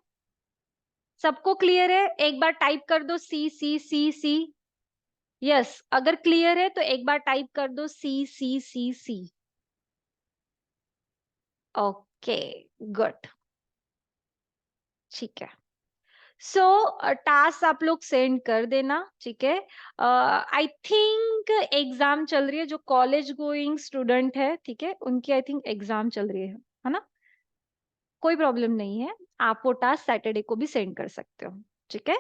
सबको क्लियर है? एक बार टाइप कर दो सी सी सी सी। यस, अगर क्लियर है तो एक बार टाइप कर दो सी सी सी सी। ओके, गुड, ठीक है। सो टास्क आप लोग सेंड कर देना, ठीक है। आई थिंक एग्जाम चल रही है, जो कॉलेज गोइंग स्टूडेंट है, ठीक है, उनकी आई थिंक एग्जाम चल रही है ना? कोई प्रॉब्लम नहीं है, आप वो टास्क सैटरडे को भी सेंड कर सकते हो, ठीक है।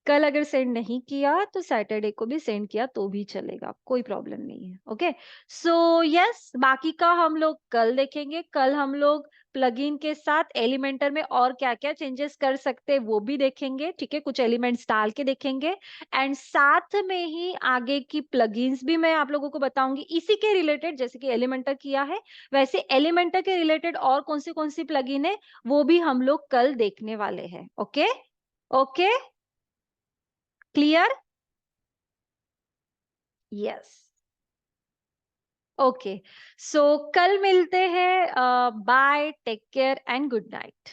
कल अगर सेंड नहीं किया तो सैटरडे को भी सेंड किया तो भी चलेगा, कोई प्रॉब्लम नहीं है। ओके, सो यस, बाकी का हम लोग कल देखेंगे। कल हम लोग प्लगइन के साथ एलिमेंटर में और क्या क्या चेंजेस कर सकते हैं वो भी देखेंगे, ठीक है, कुछ एलिमेंट्स डाल के देखेंगे। एंड साथ में ही आगे की प्लगइन्स भी मैं आप लोगों को बताऊंगी इसी के रिलेटेड, जैसे कि एलिमेंटर किया है वैसे एलिमेंटर के रिलेटेड और कौन सी प्लगइन है वो भी हम लोग कल देखने वाले हैं। Okay, okay, clear? Yes, okay. So कल मिलते हैं। Bye, take care and good night.